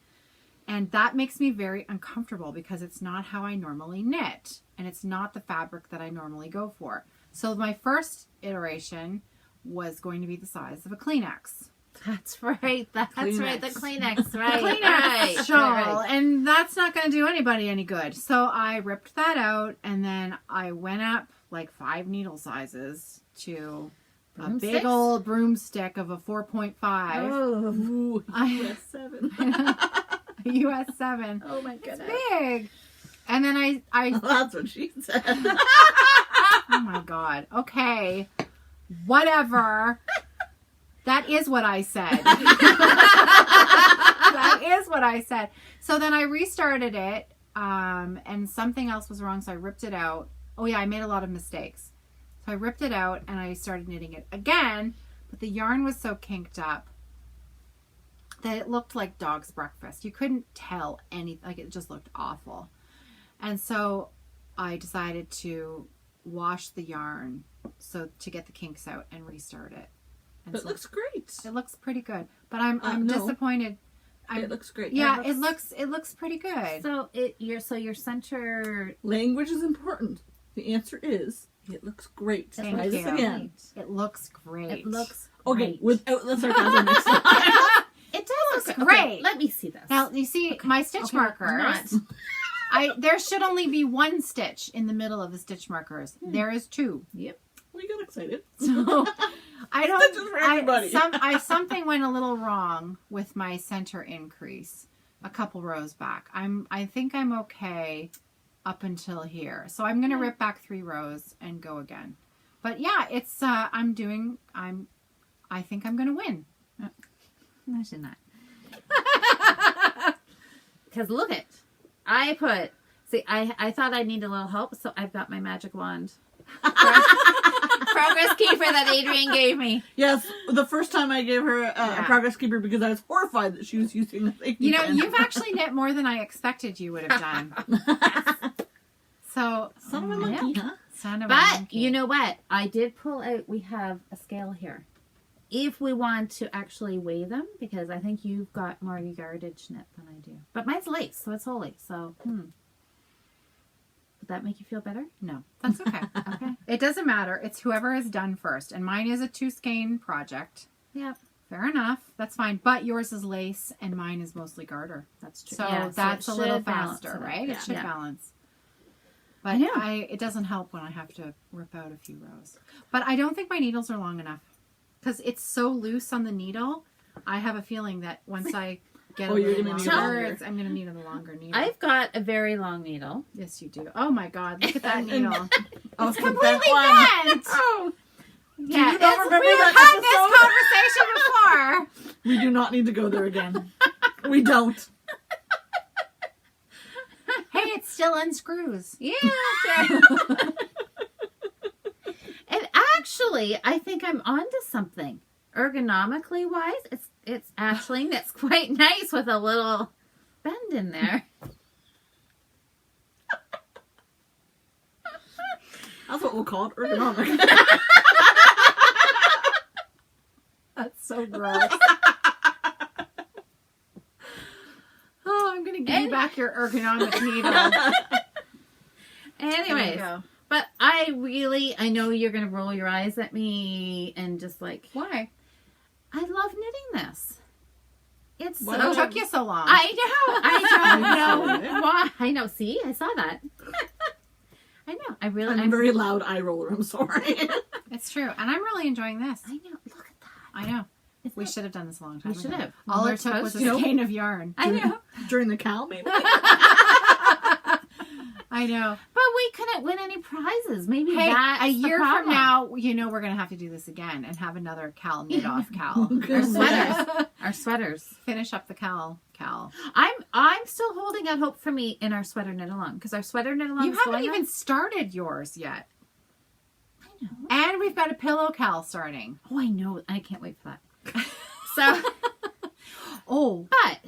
And that makes me very uncomfortable because it's not how I normally knit. And it's not the fabric that I normally go for. So my first iteration was going to be the size of a Kleenex. That's right. That's Kleenex. right. The Kleenex, right? Kleenex right, shawl. right. And that's not going to do anybody any good. So I ripped that out and then I went up like 5 needle sizes to a big Broomsticks? old broomstick of a 4.5. Oh, Ooh, I- US 7. US 7. oh my goodness. Big. And then I That's what she said. oh my God. Okay. Whatever. That is what I said. That is what I said. So then I restarted it, and something else was wrong, so I ripped it out. Oh yeah, I made a lot of mistakes. So I ripped it out and I started knitting it again, but the yarn was so kinked up that it looked like dog's breakfast. You couldn't tell anything, like it just looked awful. And so I decided to wash the yarn so to get the kinks out and restart it. And It so looks great. it looks pretty good, but I'm No. disappointed. It looks great. Yeah, It it looks pretty good. So your center. Language is important. The answer is, it looks great. Thank Try this you. again. It looks great. It looks Okay, great. without the sarcasm next time. It does looks look great. Okay, let me see this. Now you see my stitch Okay, markers. I'm There should only be 1 stitch in the middle of the stitch markers. There is 2. Yep. We got excited. So I Stitches for everybody. something went a little wrong with my center increase a couple rows back. I think I'm okay up until here. So I'm gonna rip back 3 rows and go again. But yeah, it's I think I'm gonna win. No, she's not. Because look it. I thought I need a little help, so I've got my magic wand. Progress keeper that Adrienne gave me. Yes, the first time I gave her a progress keeper because I was horrified that she was using the safety You know, pin. you've actually knit more than I expected you would have done. So Son of a monkey, huh? son of a But monkey. you know what? I did pull out, we have a scale here. If we want to actually weigh them, because I think you've got more yardage knit than I do. But mine's lace, so it's holy. So, Would that make you feel better? No, that's okay. Okay. It doesn't matter. It's whoever is done first. And mine is a 2 skein project. Yep. Fair enough. That's fine. But yours is lace and mine is mostly garter. That's true. So Yeah, that's it a little should balance faster, it out. right? Yeah. It should Yeah. balance. But I know. it doesn't help when I have to rip out a few rows. But I don't think my needles are long enough. Because it's so loose on the needle. I have a feeling that once I get a Oh, you're little gonna need longer, longer. I'm going to need a longer needle. I've got a very long needle. Yes, you do. Oh my God. Look at that needle. Oh, It's the completely bent one. bent. Oh. Yeah, you not remember we've that had this episode? conversation before. We do not need to go there again. We don't. Hey, it still unscrews. Yeah. Sure. And actually, I think I'm onto something. Ergonomically wise, it's actually that's quite nice with a little bend in there. That's what we'll call it, ergonomic. That's so gross. Oh, I'm going to give you back your ergonomic needle. There Anyways, you go. but I know you're going to roll your eyes at me and just like, Why? I love knitting this. It's Why so It took you so long. I don't know Yeah. why. I know. See, I saw that. I know. I'm a very loud eye roller. I'm sorry. It's true. And I'm really enjoying this. I know. Look at that. I know. Isn't We it- should have done this a long time We ago. should have. All We're it took was a supposed to. skein of yarn. I know. During the cow, maybe? I know. But we couldn't win any prizes. Maybe Hey, that's a the year from problem. now, we're going to have to do this again and have another Cal knit off Cal. Our sweaters. Our sweaters. Finish up the Cal. I'm still holding out hope for me in our sweater knit along because our sweater knit along You is haven't going even on. started yours yet. I know. And we've got a Pillow Cal starting. Oh, I know. I can't wait for that. So, Oh, but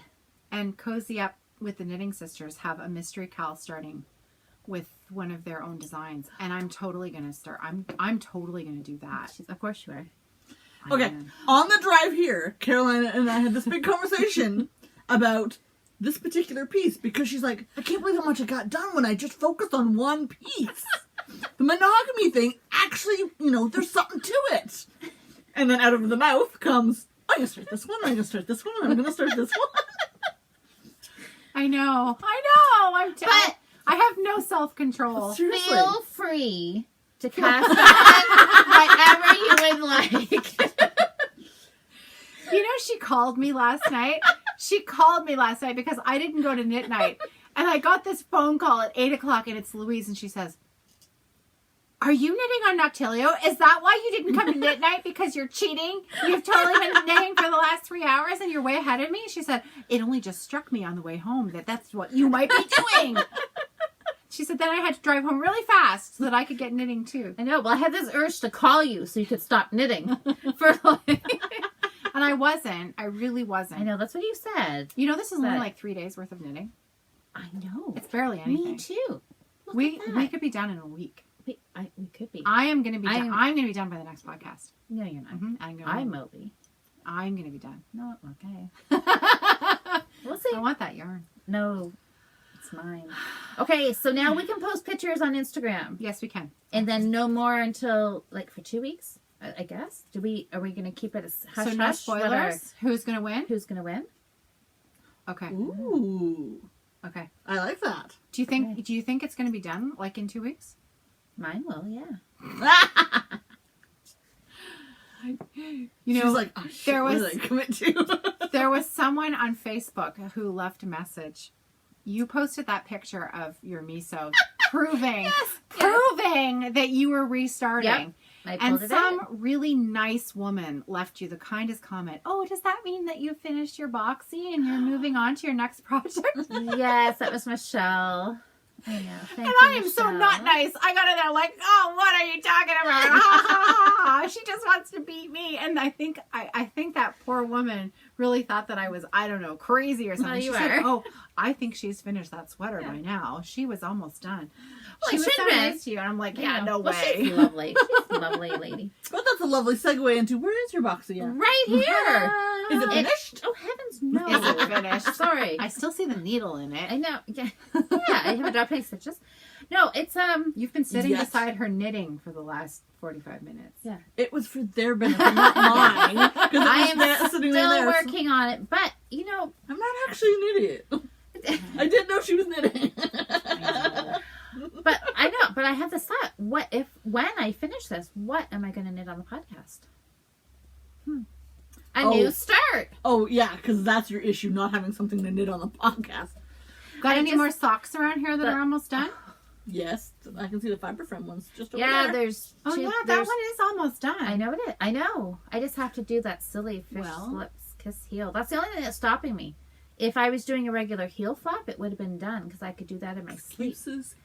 and Cozy Up with the Knitting Sisters have a mystery Cal starting with one of their own designs, and I'm totally gonna start. I'm totally gonna do that. of course you are. Okay, on the drive here, Caroline and I had this big conversation about this particular piece because she's like, I can't believe how much I got done when I just focused on one piece. The monogamy thing, actually, there's something to it. And then out of the mouth comes, I'm going to start this one, I'm going to start this one, I'm going to start this one. I know. But I have no self-control. Seriously. feel free to cast on whatever you would like. She called me last night. Because I didn't go to knit night. And I got this phone call at 8 o'clock and it's Louise and she says, are you knitting on Noctilio? Is that why you didn't come to knit night? Because you're cheating? You've totally been knitting for the last 3 hours and you're way ahead of me? She said, it only just struck me on the way home that that's what you might be doing. She said, then I had to drive home really fast so that I could get knitting too. I know. Well, I had this urge to call you so you could stop knitting. And I wasn't. I really wasn't. I know. That's what you said. This is only like 3 days worth of knitting. I know. It's barely anything. Me too. Look We at that. could be done in a week. We could be. I'm going to be done. I'm going to be done by the next podcast. No, you're not. Mm-hmm. I will be. I'm going to be done. No, okay. We'll see. I want that yarn. No, it's mine. Okay, so now we can post pictures on Instagram. Yes, we can. And then no more until, for 2 weeks, I guess. Are we going to keep it a hush So no hush? spoilers? Who's going to win? Who's going to win? Okay. Ooh. Okay. I like that. Do you think it's going to be done in 2 weeks? Mine will, yeah. She's like, oh, shit, what did I commit to? There was someone on Facebook who left a message. You posted that picture of your miso proving that you were restarting. Yep. I And pulled it some out. really nice woman left you the kindest comment. Oh, does that mean that you finished your boxy and you're moving on to your next project? Yes, that was Michelle. I know. Thank And you, I am so Michelle. not nice. I got in there like, oh, what are you talking about? Ha, ha, ha. She just wants to beat me. And I think that poor woman really thought that I was, I don't know, crazy or something. Well, she you said, are. oh, I think she's finished that sweater by now. She was almost done. Well, She I was so should've been. nice to you. And I'm like, I yeah, know. no Well, way. She's lovely. She's a lovely lady. But that's a lovely segue into where is your boxy at? Right here. Is it finished? Oh, heavens, no. Is it finished? Sorry. I still see the needle in it. I know. Yeah. Yeah, I haven't dropped any stitches. No, it's, You've been sitting Yes. beside her knitting for the last 45 minutes. yeah. It was for their benefit, not mine. Because I am sitting still there. working on it, but, I'm not actually an idiot. I didn't know she was knitting. but I have this thought. When I finish this, what am I going to knit on the podcast? A new start. Oh, yeah, because that's your issue, not having something to knit on the podcast. Got any just- more socks around here that are almost done? Yes, I can see the fiber frame ones just over Yeah, there. there's Oh, two, yeah, that there's- one is almost done. I know it is. I know. I just have to do that silly fish Well. slips, kiss heel. That's the only thing that's stopping me. If I was doing a regular heel flop, it would have been done because I could do that in my sleep.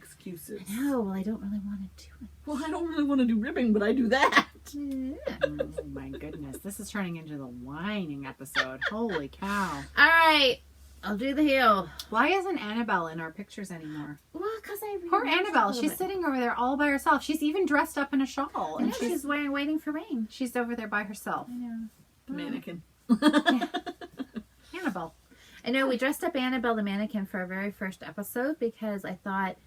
Excuses. No, well, I don't really want to do it. Well, I don't really want to do ribbing, but I do that. Oh, my goodness. This is turning into the whining episode. Holy cow. All right, I'll do the heel. Why isn't Annabelle in our pictures anymore? Well, because I Poor realized Annabelle. a little She's bit. sitting over there all by herself. She's even dressed up in a shawl. I know, And she's waiting for rain. she's over there by herself. I know. Mannequin. Annabelle. I know we dressed up Annabelle the mannequin for our very first episode because I thought,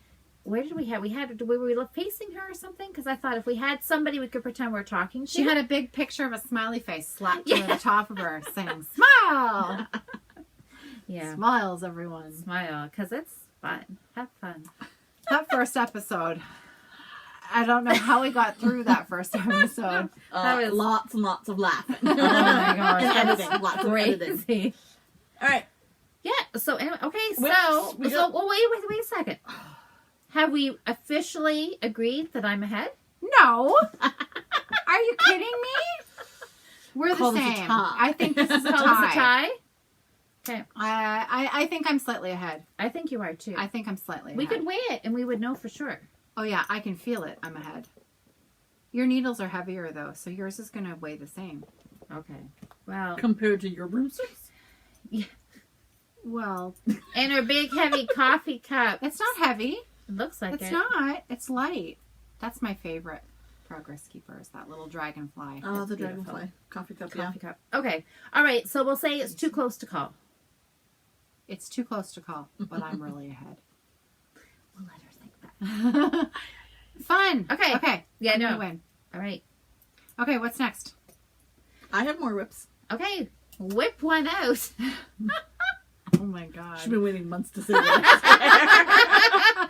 where did we have? Were we facing her or something? Because I thought if we had somebody we could pretend we're talking to. She had a big picture of a smiley face slapped Yeah. to the top of her saying, smile! yeah, Smiles, everyone. smile because it's fun. Have fun. That first episode. I don't know how we got through that first episode. That was- Lots and lots of laughing. Oh my gosh, And that was editing. Lots of editing. crazy. All right. Yeah. So anyway, okay. Wait, Well, wait a second. Have we officially agreed that I'm ahead? No. Are you kidding me? We're Call the this a same. tie. I think this is a Call this tie. a tie. Okay. I think I'm slightly ahead. I think you are too. I think I'm slightly We ahead. could weigh it and we would know for sure. Oh, yeah. I can feel it. I'm ahead. Your needles are heavier, though, so yours is going to weigh the same. Okay. Well, Compared to your broomsticks? Well, and her big heavy coffee cup. it's not heavy. It looks like It's it. not. It's light. That's my favorite progress keepers. That little dragonfly. Oh, It's the beautiful. dragonfly. Coffee cup, Coffee cup. Okay. All right. So we'll say it's too close to call. It's too close to call, but I'm really ahead. We'll let her think that. Fun. Okay. Okay. Yeah, I'm no. gonna win. All right. Okay, what's next? I have more whips. Okay. Whip one out. Oh my god. She's been waiting months to say that.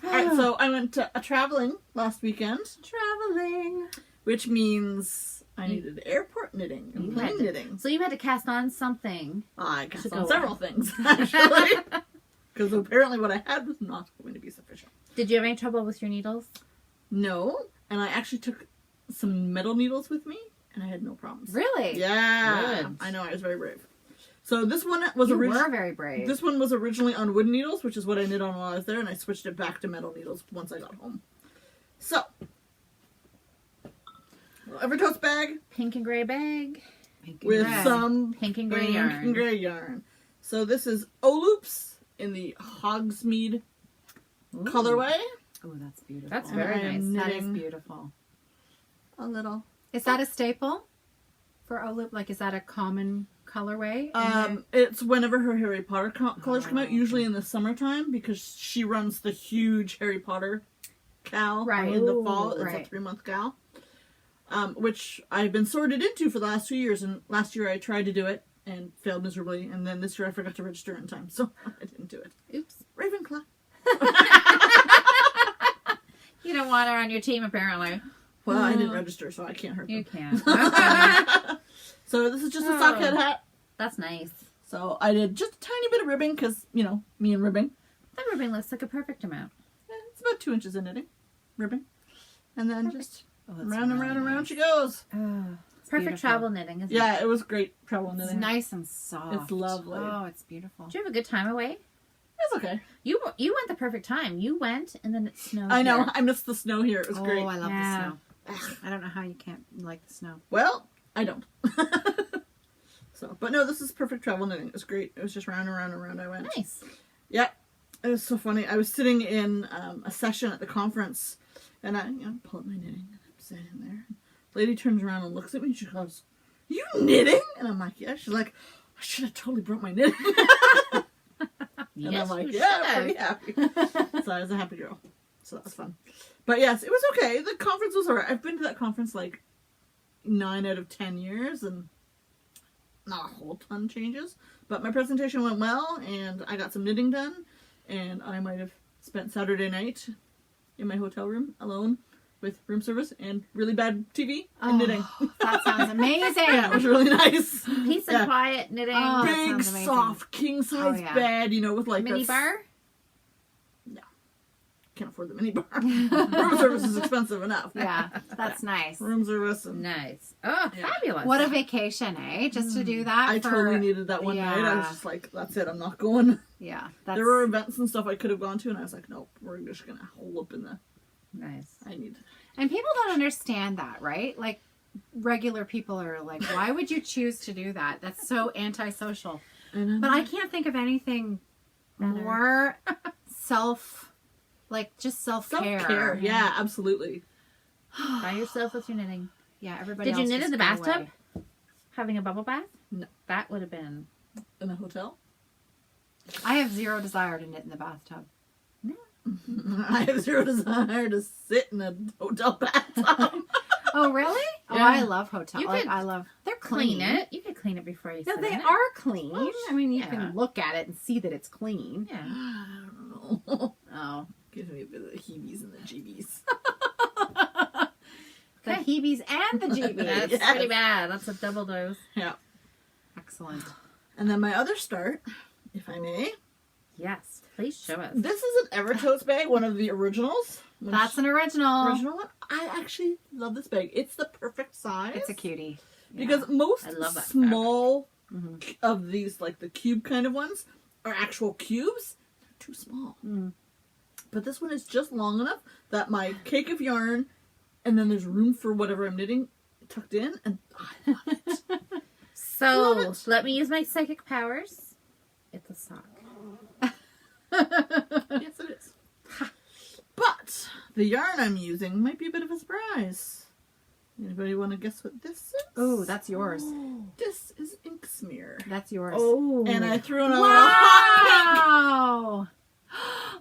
Alright, so I went traveling last weekend, Traveling. which means I needed airport knitting and You plane had to- knitting. So you had to cast on something. I To cast go on several things, actually. Did Because apparently what I had was not going to be sufficient. you have any trouble with your needles? No, and I actually took some metal needles with me, and I had no problems. Really? Yeah, Good. I know, I was very brave. So this one was You were very brave. This one was originally on wooden needles, which is what I knit on while I was there, and I switched it back to metal needles once I got home. So, little Evertoast bag Pink and gray bag. Pink and with red. some Pink and gray pink yarn. and gray yarn. So this is O-loops in the Hogsmeade Ooh. colorway. Oh, that's beautiful. That's And very I am nice. That is knitting beautiful. a little. Is that a staple for Olip? Like, is that a common colorway? It's whenever her Harry Potter colors come out, Oh, usually in the summertime, because she runs the huge Harry Potter KAL Right. in the Ooh, fall. It's right. a 3-month KAL, which I've been sorted into for the last 2 years. And last year I tried to do it and failed miserably, and then this year I forgot to register in time, so I didn't do it. Oops. Ravenclaw. You don't want her on your team, apparently. Well, I didn't register, so I can't hurt You them. can. So this is just a Oh. sockhead hat. That's nice. So I did just a tiny bit of ribbing, because, you know, me and ribbing. That ribbing looks like a perfect amount. It's about 2 inches of knitting. Ribbing. And then Perfect. just Oh, that's round and really round and round nice. she goes. Oh, it's Perfect beautiful. travel knitting, isn't it? Yeah, it was great travel It's knitting. nice and soft. It's lovely. Oh, it's beautiful. Did you have a good time away? It's okay. You went the perfect time. You went and then it snowed. I know. here. I missed the snow here. It was Oh, great. I love Yeah. the snow. I don't know how you can't like the snow. Well, I don't. So, but no, this is perfect travel knitting. It was great. It was just round and round and round I went. Nice. Yep. It was so funny. I was sitting in a session at the conference, and I pull up my knitting, and I'm sitting there. Lady turns around and looks at me, and she goes, "You knitting?" And I'm like, "Yeah." She's like, "I should have totally brought my knitting." And Yes, I'm like, you "Yeah, should pretty happy." So I was a happy girl. So that was fun. But yes, it was okay. The conference was alright. I've been to that conference like 9 out of 10 years, and not a whole ton changes. But my presentation went well, and I got some knitting done, and I might have spent Saturday night in my hotel room alone with room service and really bad TV and knitting. That sounds amazing. Yeah, it was really nice. Peace and Yeah. quiet knitting. Oh, that Big, sounds amazing. soft, king-size Oh, yeah. bed, with like Mini this- bar. Can't afford the mini bar. Room service is expensive enough. Yeah, that's nice. Room service. And Nice. Oh, Yeah. fabulous. What a vacation, eh? Just to do that. I for- totally needed that one night. I was Yeah. just like, that's it. I'm not going. Yeah, that's There were events and stuff I could have gone to, and I was like, nope, we're just going to hole up in the... nice. I need... And people don't understand that, right? Like, regular people are like, why would you choose to do that? That's so antisocial. But I can't think of anything Better. more just self-care. Self-care. Yeah, absolutely. By yourself with your knitting. Yeah, everybody Did you else knit just in the go bathtub? away. Having a bubble bath? No. That would have been. In a hotel? I have zero desire to knit in the bathtub. I have zero desire to sit in a hotel bathtub. Oh, really? Oh, Yeah. I love hotels. You like, could I love... They're Clean clean. it. You could clean it before you No, sit they in it. are clean. I mean, you yeah. can look at it and see that it's clean. Yeah. I don't know. Oh. Gives me a bit of the heebies and the jeebies. The heebies and the jeebies. That's Yes. pretty bad. That's a double dose. Yeah. Excellent. And then my other start, if I may. Yes. Please show us. This is an Evertoast bag, one of the originals. That's an original. original one. I actually love this bag. It's the perfect size. It's a cutie. Because most I love that small Mhm. of these, like the cube kind of ones, are actual cubes. They're too small. Mm. But this one is just long enough that my cake of yarn, and then there's room for whatever I'm knitting tucked in, and I love it. So, Love it. let me use my psychic powers. It's a sock. Yes, it is. But the yarn I'm using might be a bit of a surprise. Anybody want to guess what this is? Oh, that's yours. This is ink smear. That's yours. Oh. And I threw in a little hot Wow!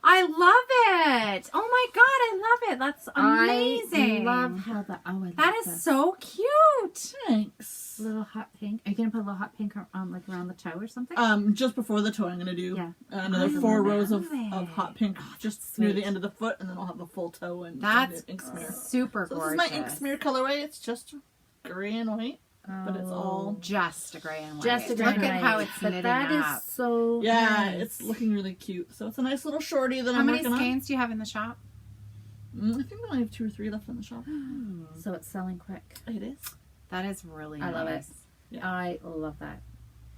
I love it. Oh my god, I love it. That's amazing. I love how that. Oh, I love That is this. so cute. Thanks. Little hot pink. Are you gonna put a little hot pink like around the toe or something? Just before the toe, I'm gonna do Yeah. another I 4 love rows of it. hot pink just near the end of the foot, and then I'll have the full toe and That's the ink smear. super So gorgeous. this is my ink smear colorway. It's just gray and white, but it's all Just a gray and white. Just a gray Look and at white. how it's But knitting that is up. so yeah, nice. it's looking really cute. So it's a nice little shorty that How I'm many working on. skeins do you have in the shop? I think we only have 2 or 3 left in the shop. So it's selling quick. It is. That is really I nice. love it. Yeah. I love that.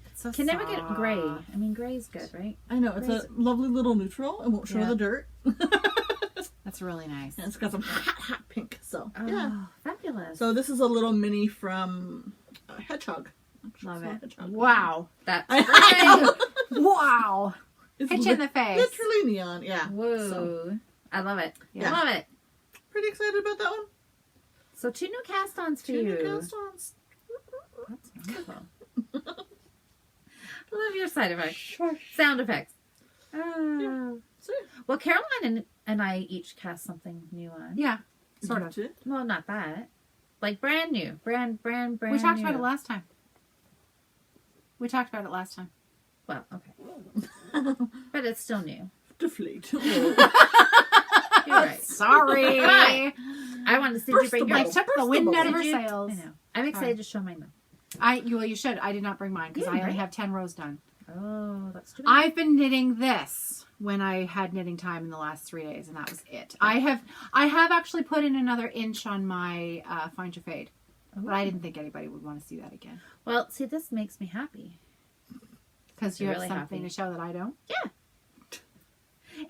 It's so Can never get soft. gray. I mean, gray's good, right? I know, it's a lovely little neutral. It won't show Yeah. the dirt. That's really nice. And it's got some hot pink. So, Oh, yeah. fabulous. So this is a little mini from Hedgehog. Love It's not it. Hedgehog. Wow. That's I know. Wow. It's Hit you in the face. literally neon, yeah. Whoa. So, I love it. Yeah. I love it. pretty excited about that one. So 2 new cast-ons for 2 you. new cast-ons. That's wonderful. Love your side effects. Sound effects. Oh. So, Well, Caroline and I each cast something new on. Yeah. Sort of. that's it. Well, not that. Like brand new. Brand We talked new. about it last time. We talked about it last time. Well, okay. But it's still new. Deflate. You're right. Sorry. Right. I wanted to see you Burst bring the I yours. took the wind out of her Did you? sails. I know. I'm excited to show mine though. You should. I did not bring mine because You I didn't only bring have 10 rows done. Oh, that's true. I've been knitting this when I had knitting time in the last 3 days, and that was it. I have actually put in another inch on my Find Your Fade, but I didn't think anybody would want to see that again Well, see, this makes me happy. because you You're have really something happy. to show that I don't.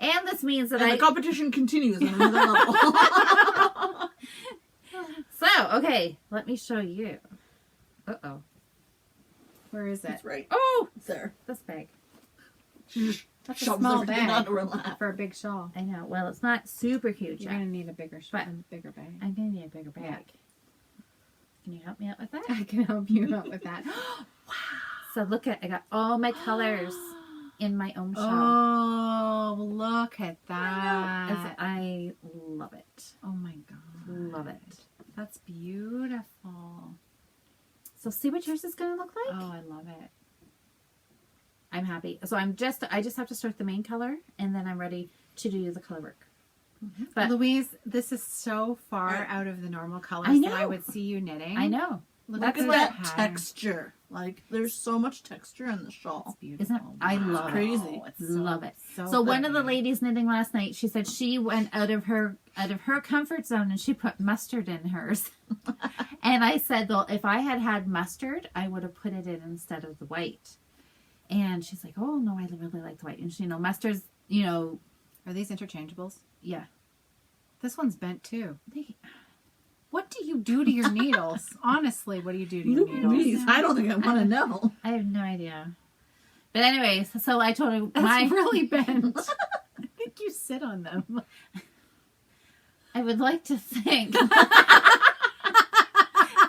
And this means that And the competition continues on another level. So, okay, let me show you. Uh-oh. Where is it? That's right. Oh, It's there. this bag. She just That's a shoves small everything bag onto her lap. for a big shawl. I know. Well, it's not super huge You're yet. gonna need a bigger shawl, But- and a bigger bag. I'm going to need a bigger bag. Yeah. Can you help me out with that? I can help you out with that. So look at, I got all my colors in my own shell. Oh, look at that! I love it. Oh my god, Love it. That's beautiful. So see what yours is going to look like? Oh, I love it. I'm happy. So I just have to start the main color and then I'm ready to do the color work. But Louise, this is so far out of the normal colors I that I know. would see you knitting. I know. Look Look at the that pattern. texture. Like, there's so much texture in the shawl. It's beautiful. Isn't it? I love it. Crazy. It's Love it. So So one of the pretty. ladies knitting last night, she said she went out of her comfort zone and she put mustard in hers. And I said, well, if I had had mustard, I would have put it in instead of the white. And she's like, oh no, I really like the white. And she, mustard's, Are these interchangeables? yeah. This one's bent too. They, What do you do to your needles? Honestly, what do you do to your needles? Louise, I don't think I want to know. I have no idea. But anyways, so I told her That's really bent. I think you sit on them. I would like to think that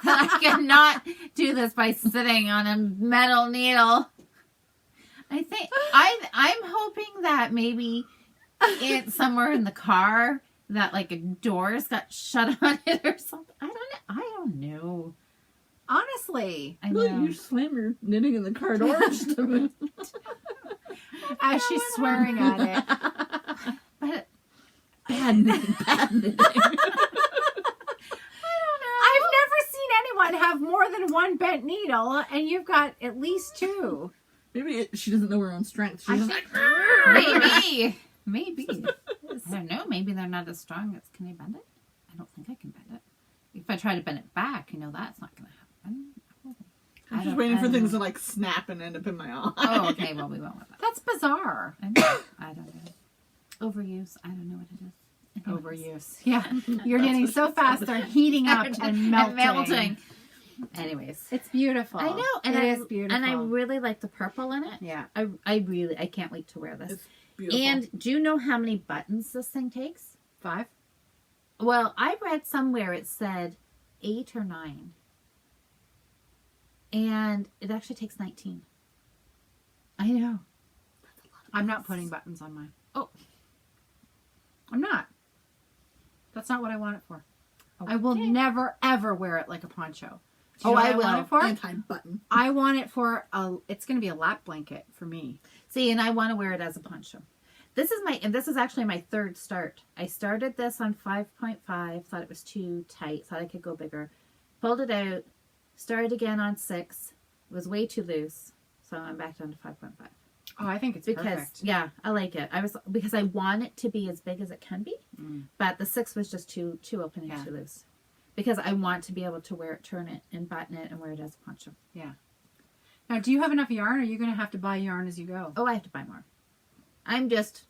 I cannot do this by sitting on a metal needle. I think I'm hoping that maybe it's somewhere in the car that like a door's got shut on it or something. I don't know. Honestly, I Look, know. you slam your knitting in the car doors to me. as she's swearing at it. But Bad knitting, bad knitting. I've never seen anyone have more than one bent needle, and you've got at least two. Maybe she doesn't know her own strength. She's just like, maybe. I don't know. Maybe they're not as strong as. Can I bend it? I don't think I can bend it. If I try to bend it back, that's not going to happen. I'm just waiting for things to like snap and end up in my eye. Oh, okay. Well, we won't with that. That's bizarre. I don't know. Overuse. I don't know what it is. Overuse. Yeah. You're getting so fast, they're heating up and melting. Anyways. It's beautiful. I know. And it I, is beautiful. And I really like the purple in it. Yeah. I can't wait to wear this. It's beautiful. And do you know how many buttons this thing takes? 5? Well, I read somewhere it said 8 or 9. And it actually takes 19. I know. I'm not putting buttons on mine. Oh. I'm not. That's not what I want it for. Okay. I will never, ever wear it like a poncho. Do Oh, you know what I I want will. it for? Anti-button. I want it for it's going to be a lap blanket for me. See, and I want to wear it as a poncho. This is actually my third start. I started this on 5.5, thought it was too tight, thought I could go bigger. Pulled it out, started again on 6. It was way too loose, so I'm back down to 5.5. Oh, I think it's Because perfect. yeah, I like it. Because I want it to be as big as it can be, but the 6 was just too open and too loose. Because I want to be able to wear it, turn it, and button it, and wear it as a poncho. Yeah. Now, do you have enough yarn, or are you going to have to buy yarn as you go? Oh, I have to buy more. I'm just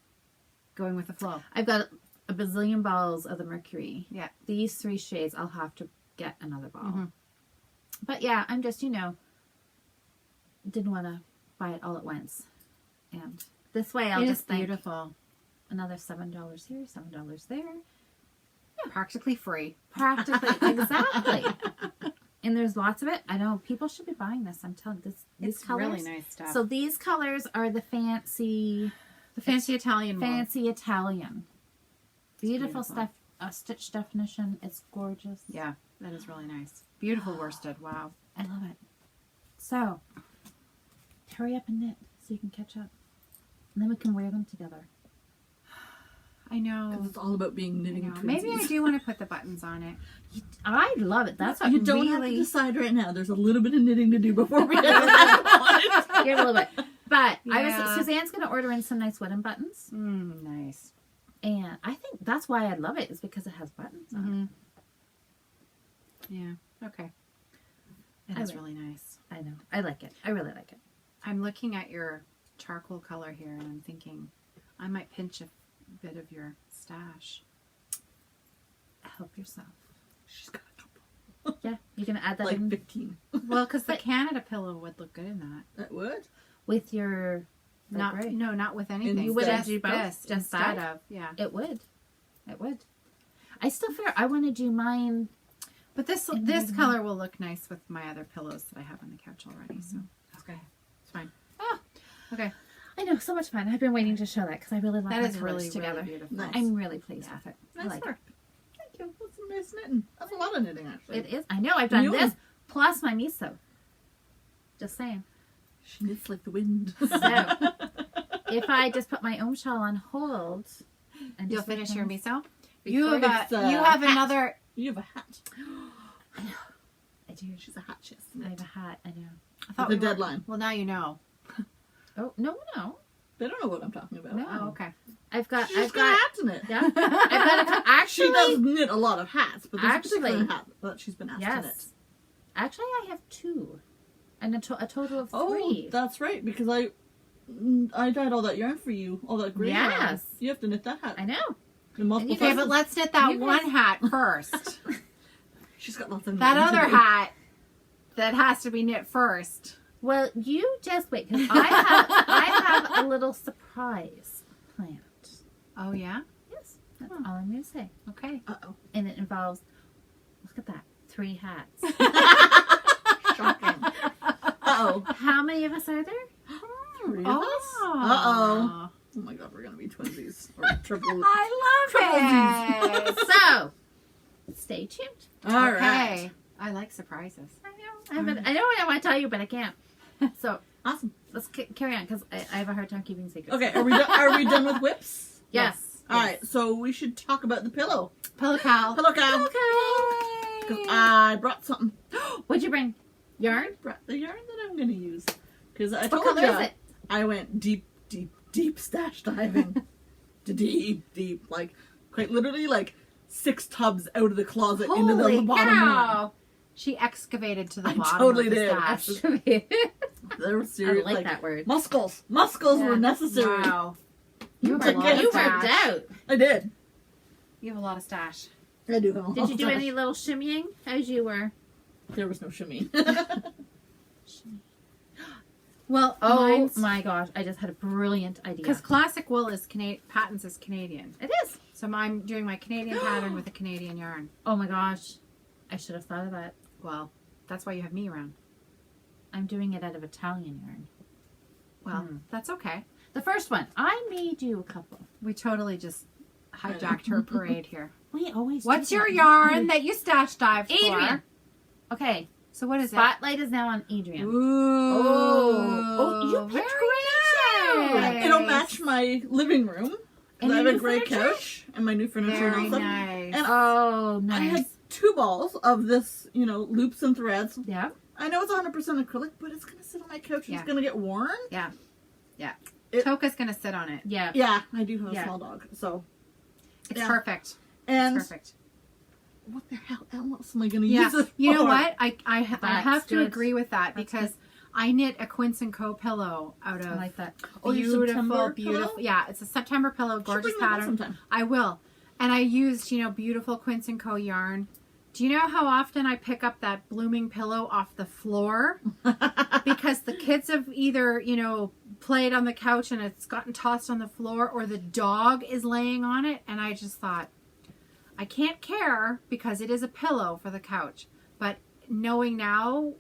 Going with the flow. I've got a bazillion balls of the Mercury. Yeah. These 3 shades, I'll have to get another ball. Mm-hmm. But yeah, I'm just, didn't want to buy it all at once. And this way I'll It just is think beautiful. another $7 here, $7 there. Practically free. Practically, exactly. And there's lots of it. I know people should be buying this. I'm telling you, these It's colors. really nice stuff. So these colors are the fancy Italian wool. Fancy Italian. Beautiful beautiful. stuff. Stitch definition. It's gorgeous. Yeah, that is really nice. Beautiful worsted. Wow. I love it. So, hurry up and knit so you can catch up. And then we can wear them together. I know. Because it's all about being knitting. Maybe I do want to put the buttons on it. I love it. That's what You don't have to really... decide right now. There's a little bit of knitting to do before we get to that point. Give it a little bit. But Yeah. Suzanne's going to order in some nice wooden buttons. Nice. And I think that's why I love it, is because it has buttons on Yeah. Okay. It I is like- really nice. it. I know. I like it. I really like it. I'm looking at your charcoal color here, and I'm thinking I might pinch a bit of your stash. Help yourself. She's got a couple. Yeah, you can add that Like in 15. Well, because the Canada pillow would look good in that. That would? with your... Not with anything. You wouldn't Just do both? this, Just instead that? of It would. It would. I still feel I want to do mine... But this color will look nice with my other pillows that I have on the couch already. So okay, it's fine. Oh, Okay, I know, so much fun. I've been waiting to show that because I really like that my is colors really together. really beautiful. Nice. I'm really pleased Yeah. with it. Nice I like work. Thank you. That's some nice knitting. That's a lot of knitting, actually. it. It is. I know. I've done You- this plus my miso. Just saying. She knits like the wind. So, if I just put my own shawl on hold, and You'll just wait finish for your me- miso. Before You have it's, you have hat. another. You have a hat. I do. She's a hat chest. I have a hat. I know. I thought The we were- deadline. Well, now you know. Oh no, no, They don't know what I'm talking about. No. Oh, okay. I've got. She's I've got got. hats in it. Yeah. I've got a, actually. She does knit a lot of hats, but there's a Actually- particular hat that she's been asked to knit. Yes. Actually, I have 2, and a total of 3. Oh, that's right, because I dyed all that yarn for you, all that green yarn. Yes. You have to knit that hat. I know. In multiple you guys- Okay, but sizes. let's knit that You guys- one hat first. She's got lots of That knitting to other do. hat that has to be knit first. Well, you just wait because I have a little surprise planned. Oh yeah. Yes, that's all I'm going to say. Okay. Uh-oh. And it involves. Look at that, 3 hats. Shocking. Uh-oh. How many of us are there? 3 of us? Uh-oh. Oh my god, we're gonna be twinsies. Or triple. I love it. So, stay tuned. All Okay. right. I like surprises. I know what I want to tell you, but I can't. So Awesome. let's carry on because I have a hard time keeping secrets. Okay, are we done with whips? Yes. All right, so we should talk about the pillow. Pillow KAL. Pillow KAL. Because I brought something. What'd you bring? Yarn? Brought the yarn that I'm gonna use. Because I What told color you is it? I went deep stash diving. deep, like quite literally like 6 tubs out of the closet into the Holy bottom one. cow. She excavated to the I bottom totally of the did. stash. There were I serious, like that word. Muscles were necessary. Wow. You have a lot of worked stash. out. I did. You have a lot of stash. I do have a Did lot you of do stash. any little shimmying as you were? There was no shimmy. Well, Oh my gosh! I just had a brilliant idea. because classic wool is patents is Canadian, It is. So I'm doing my Canadian pattern with a Canadian yarn. Oh my gosh. I should have thought of that. Well, that's why you have me around. I'm doing it out of Italian yarn. Well, that's okay. The first one. I made you a couple. We totally just hijacked her parade here. We always What's do your that. yarn that you stash dived Adrian. for? Okay. So what is Spotlight is now on Adrian. it? Ooh. Oh, you picked very great. nice. It'll match my living room. 'Cause And I have your a new gray furniture? couch and my new furniture Very and all stuff. nice. And Oh, I nice. had 2 balls of this, loops and threads. Yeah. I know it's 100% acrylic, but it's going to sit on my couch and Yeah. it's going to get worn. Yeah. It- Toka's going to sit on it. Yeah. Yeah, I do have a Yeah. small dog. So, It's Yeah. perfect. and It's perfect. what the hell else am I going to Yeah. use it You know for? what? I have to good. agree with that That's because I knit a Quince & Co. pillow out of I like that. Oh, your beautiful, September beautiful. pillow? Yeah, it's a September pillow, Should gorgeous bring that in pattern. sometime. I will. And I used, beautiful Quince & Co. yarn. Do you know how often I pick up that blooming pillow off the floor? Because the kids have either, played on the couch and it's gotten tossed on the floor, or the dog is laying on it. And I just thought, I can't care because it is a pillow for the couch. But knowing now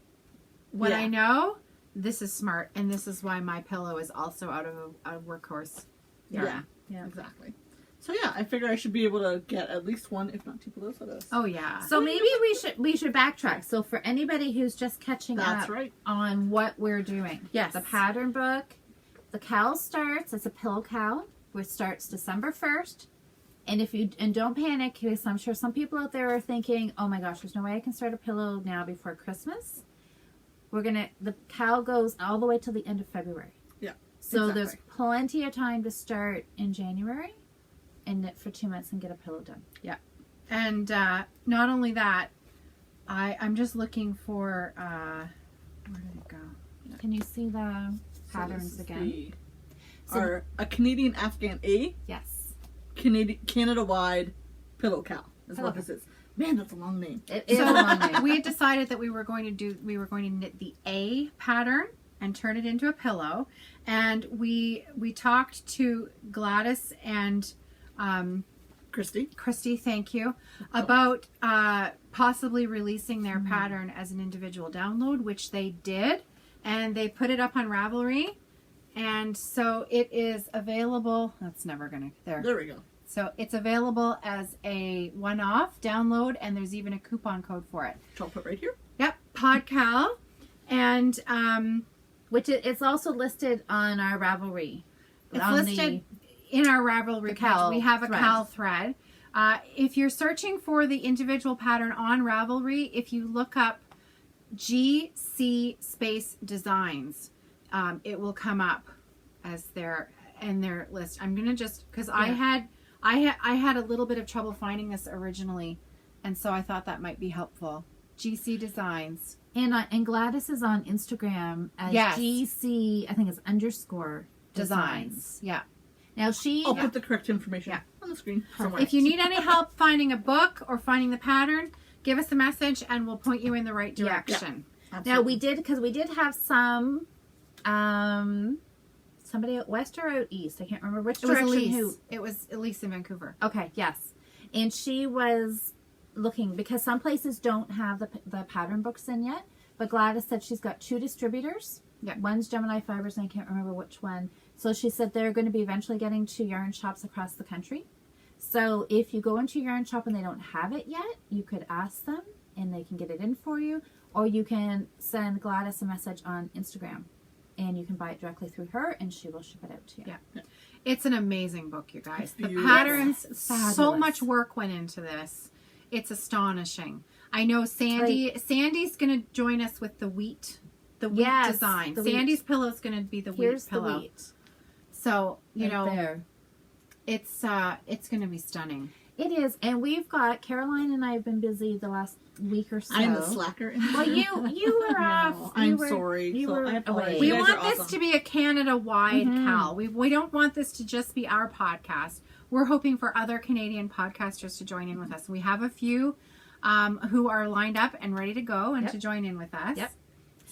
what Yeah. I know, this is smart. And this is why my pillow is also out of a workhorse yarn. Yeah, Yeah. exactly. So yeah, I figure I should be able to get at least one, if not 2 pillows of this. Oh, yeah. So maybe we should backtrack. So for anybody who's just catching That's up right. on what we're doing. Yes. The pattern book, the KAL starts, it's a Pillow KAL, which starts December 1st. And don't panic, because I'm sure some people out there are thinking, oh my gosh, there's no way I can start a pillow now before Christmas. The KAL goes all the way till the end of February. Yeah, So exactly. there's plenty of time to start in January and knit for 2 months and get a pillow done. And not only that, I'm just looking for, where did it go? Can you see the So patterns this is again? a Canadian Afghan A, Yes. Canada-wide Pillow KAL is Pillow what this is. Man, that's a long name. It is a long name. We had decided that we were going to knit the A pattern and turn it into a pillow. And we talked to Gladys and Christy. Thank you, about possibly releasing their pattern as an individual download, which they did, and they put it up on Ravelry, and so it is available. That's never gonna There we go. So it's available as a one-off download, and there's even a coupon code for it. Which I'll put right here. Yep, PodCal, and It's also listed on our Ravelry. it's On listed in our Ravelry page. KAL We have a thread. KAL thread. If you're searching for the individual pattern on Ravelry, if you look up GC Space Designs, it will come up as their list. I'm gonna just because I had a little bit of trouble finding this originally, and so I thought that might be helpful. GC Designs. And Gladys is on Instagram as Yes. GC, I think it's _ designs. Yeah. Now I'll put the correct information Yeah. on the screen. Perfect. If you need any help finding a book or finding the pattern, give us a message and we'll point you in the right direction. Now we did have some, somebody out west or out east. I can't remember which It was direction. Elise. It was Elise in Vancouver. Okay, yes. And she was looking, because some places don't have the pattern books in yet, but Gladys said she's got 2 distributors. Yeah. One's Gemini Fibers, and I can't remember which one. So she said they're going to be eventually getting to yarn shops across the country. So if you go into a yarn shop and they don't have it yet, you could ask them and they can get it in for you. Or you can send Gladys a message on Instagram and you can buy it directly through her and she will ship it out to you. Yeah. It's an amazing book, you guys. It's The beautiful. patterns, so Fabulous. much work went into this. It's astonishing. I know Sandy's going to join us with the wheat Yes, design. the wheat. Sandy's pillow is going to be the Here's wheat pillow. the wheat. So, you Right know, there. it's going to be stunning. It is, and we've got Caroline and I have been busy the last week or so. I'm the slacker. Well, you were off. No, You I'm were- sorry. You So were I apologize. away. We You guys want are this awesome. to be a Canada-wide Mhm. KAL. We don't want this to just be our podcast. We're hoping for other Canadian podcasters to join in with us. We have a few who are lined up and ready to go and Yep. to join in with us. Yep.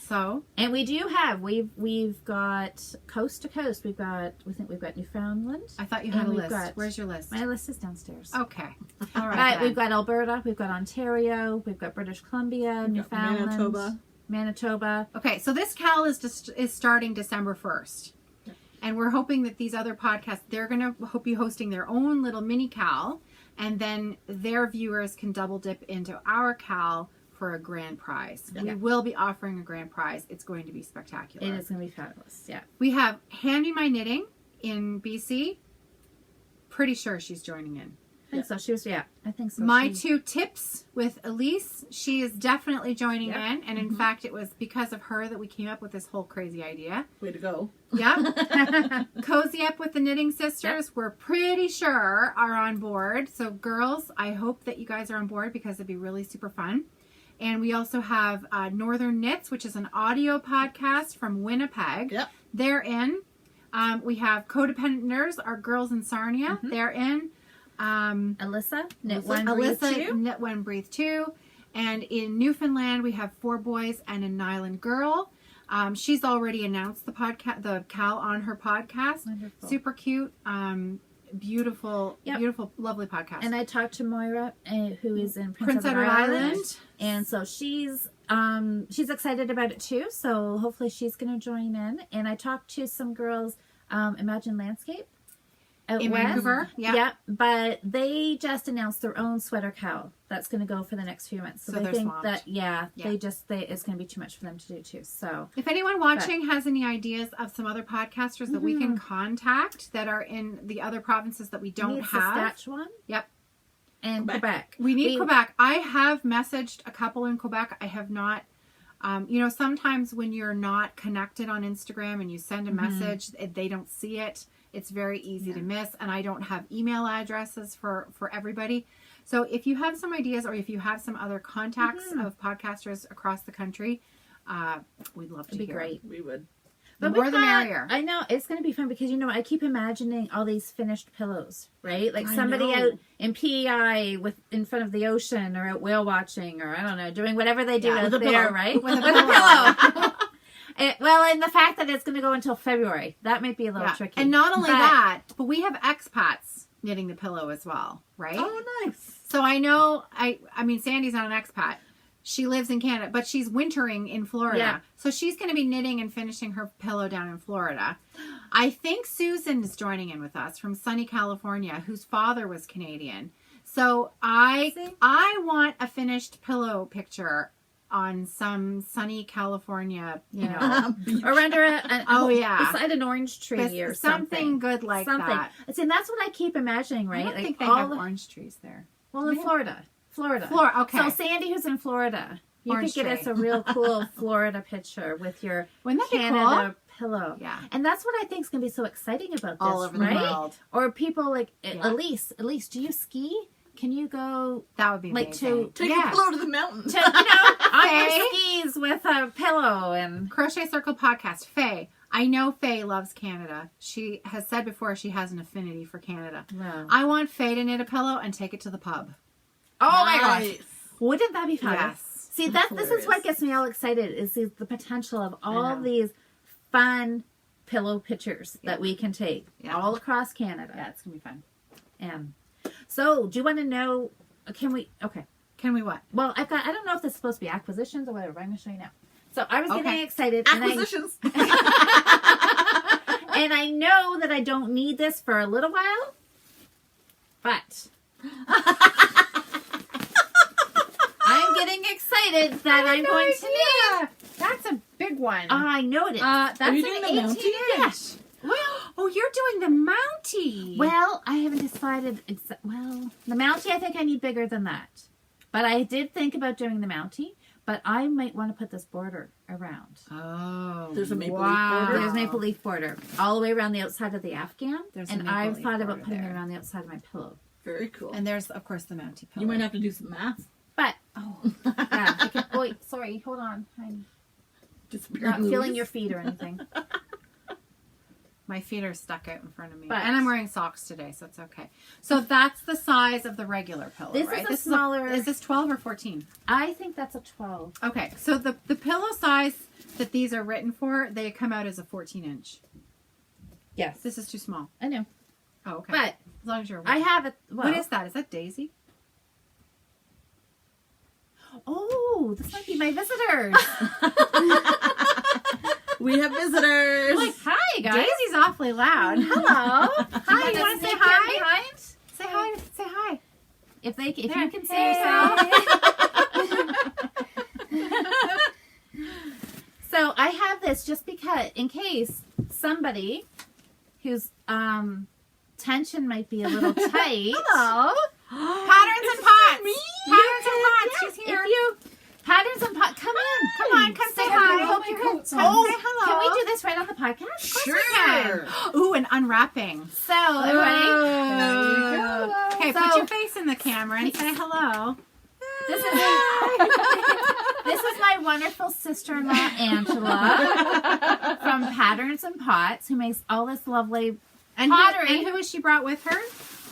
So, And we do have, we've got coast to coast. We think we've got Newfoundland. I thought you had a And we've list. got- Where's your list? My list is downstairs. Okay. All right. We've got Alberta, we've got Ontario, we've got British Columbia, Newfoundland, Manitoba. Okay, so this Cal is starting December 1st. And we're hoping that these other podcasts, they're going to be hosting their own little mini Cal, and then their viewers can double dip into our Cal for a grand prize. Yeah. We will be offering a grand prize. It's going to be spectacular. It is going to be fabulous. Yeah. We have Handy My Knitting in BC. Pretty sure she's joining in. I think so. She was, yeah, I think so. My 2 tips with Elise, she is definitely joining Yep. in. And in fact, it was because of her that we came up with this whole crazy idea. Way to go. Yep. Cozy Up with the Knitting Sisters, we're pretty sure are on board. So girls, I hope that you guys are on board because it'd be really super fun. And we also have Northern Knits, which is an audio podcast from Winnipeg. Yep. They're in. We have Codependent Nerds, our girls in Sarnia. They're in. Alyssa, Knit One, Breathe Alyssa, Two. Knit One, Breathe Two. And in Newfoundland, we have 4 boys and a Nyland girl. She's already announced the Cal on her podcast. Wonderful. Super cute, beautiful, Yep. beautiful, lovely podcast. And I talked to Moira, who is in Prince Edward Island. and so she's excited about it too. So hopefully she's going to join in. And I talked to some girls, Imagine Landscape, out In west. Vancouver? Yeah. Yeah, but they just announced their own sweater cowl that's going to go for the next few months. So So they they're think swamped. that Yeah. it's going to be too much for them to do too. So If anyone watching has any ideas of some other podcasters that we can contact that are in the other provinces that we don't need have. Saskatchewan. Yep. And Quebec. We need Quebec. I have messaged a couple in Quebec. I have not. Sometimes when you're not connected on Instagram and you send a message, they don't see it. It's very easy to miss. And I don't have email addresses for everybody. So if you have some ideas or if you have some other contacts of podcasters across the country, we'd love to It'd be hear. great. We would. The more the merrier. I know it's going to be fun because I keep imagining all these finished pillows, right? Like I somebody know. out in PEI in front of the ocean, or out whale watching, or I don't know, doing whatever they do out with a there, pillow. right? With a pillow. And the fact that it's going to go until February, that might be a little tricky. And not only But- that, but we have expats knitting the pillow as well, right? Oh, nice. So I know, I mean, Sandy's not an expat. She lives in Canada, but she's wintering in Florida. Yeah. So she's going to be knitting and finishing her pillow down in Florida. I think Susan is joining in with us from sunny California, whose father was Canadian. So I want a finished pillow picture on some sunny California, or under beside an orange tree or something good like that. See, that's what I keep imagining, right? I don't like think they have orange trees there. Well, in Florida. Florida, okay. So Sandy, who's in Florida, you Orange could get us tree. a real cool Florida picture with your Wouldn't that be Canada pillow. Yeah. And that's what I think is going to be so exciting about this, All over right? the world. Or people like Elise, do you ski? Can you go That would be like amazing. Take a pillow to the mountain. on your skis with a pillow and Crochet Circle podcast. Faye. I know Faye loves Canada. She has said before she has an affinity for Canada. Wow. I want Faye to knit a pillow and take it to the pub. Oh my gosh. Nice. Wouldn't that be fun? Yes. See, this is what gets me all excited is the potential of all know. these fun pillow pictures that we can take all across Canada. Yeah, it's going to be fun. And so, do you want to know, can we what? Well, I don't know if this is supposed to be acquisitions or whatever, but I'm going to show you now. So, I was getting excited. Acquisitions. And I know that I don't need this for a little while, but I'm getting excited that I'm going to need. That's a big one. I know it is. That's Are you an doing the 18 Mountie? inch. Well, you're doing the Mountie. Well, I haven't decided. The Mountie, I think I need bigger than that. But I did think about doing the Mountie. But I might want to put this border around. Oh, There's a maple leaf border. There's maple leaf border all the way around the outside of the Afghan. There's a and maple I've leaf thought about border putting it there. around the outside of my pillow. Very cool. And there's, of course, the Mountie pillow. You might have to do some math. But sorry, hold on. I'm Disappearing not feeling Louise. your feet or anything. My feet are stuck out in front of me. But- and I'm wearing socks today, so it's okay. So that's the size of the regular pillow, This right? is a smaller. Is this 12 or 14? I think that's a 12. Okay, so the pillow size that these are written for, they come out as a 14-inch. Yes. This is too small. I know. Oh, okay. But as long as you're I have it. Well, what is that? Is that Daisy? Oh, this might be my visitors. We have visitors. Like, hi, guys. Daisy's awfully loud. Hello. Hi, you want to say hi? Behind? Say hi. Say hi. If you There. can see Hey. yourself. So I have this just because, in case somebody whose tension might be a little tight. Hello. Patterns and pots. me? Patterns and pots. She's here. If you patterns and pot, come in. Come on, come say hi. Hope you're good. Come say hello. Can we do this right on the podcast? Sure. Ooh, and unwrapping. So, everybody, Okay, So- put your face in the camera and say hello. this is this is my wonderful sister-in-law Angela from Patterns and Pots, who makes all this lovely. And Pottery. who has she brought with her?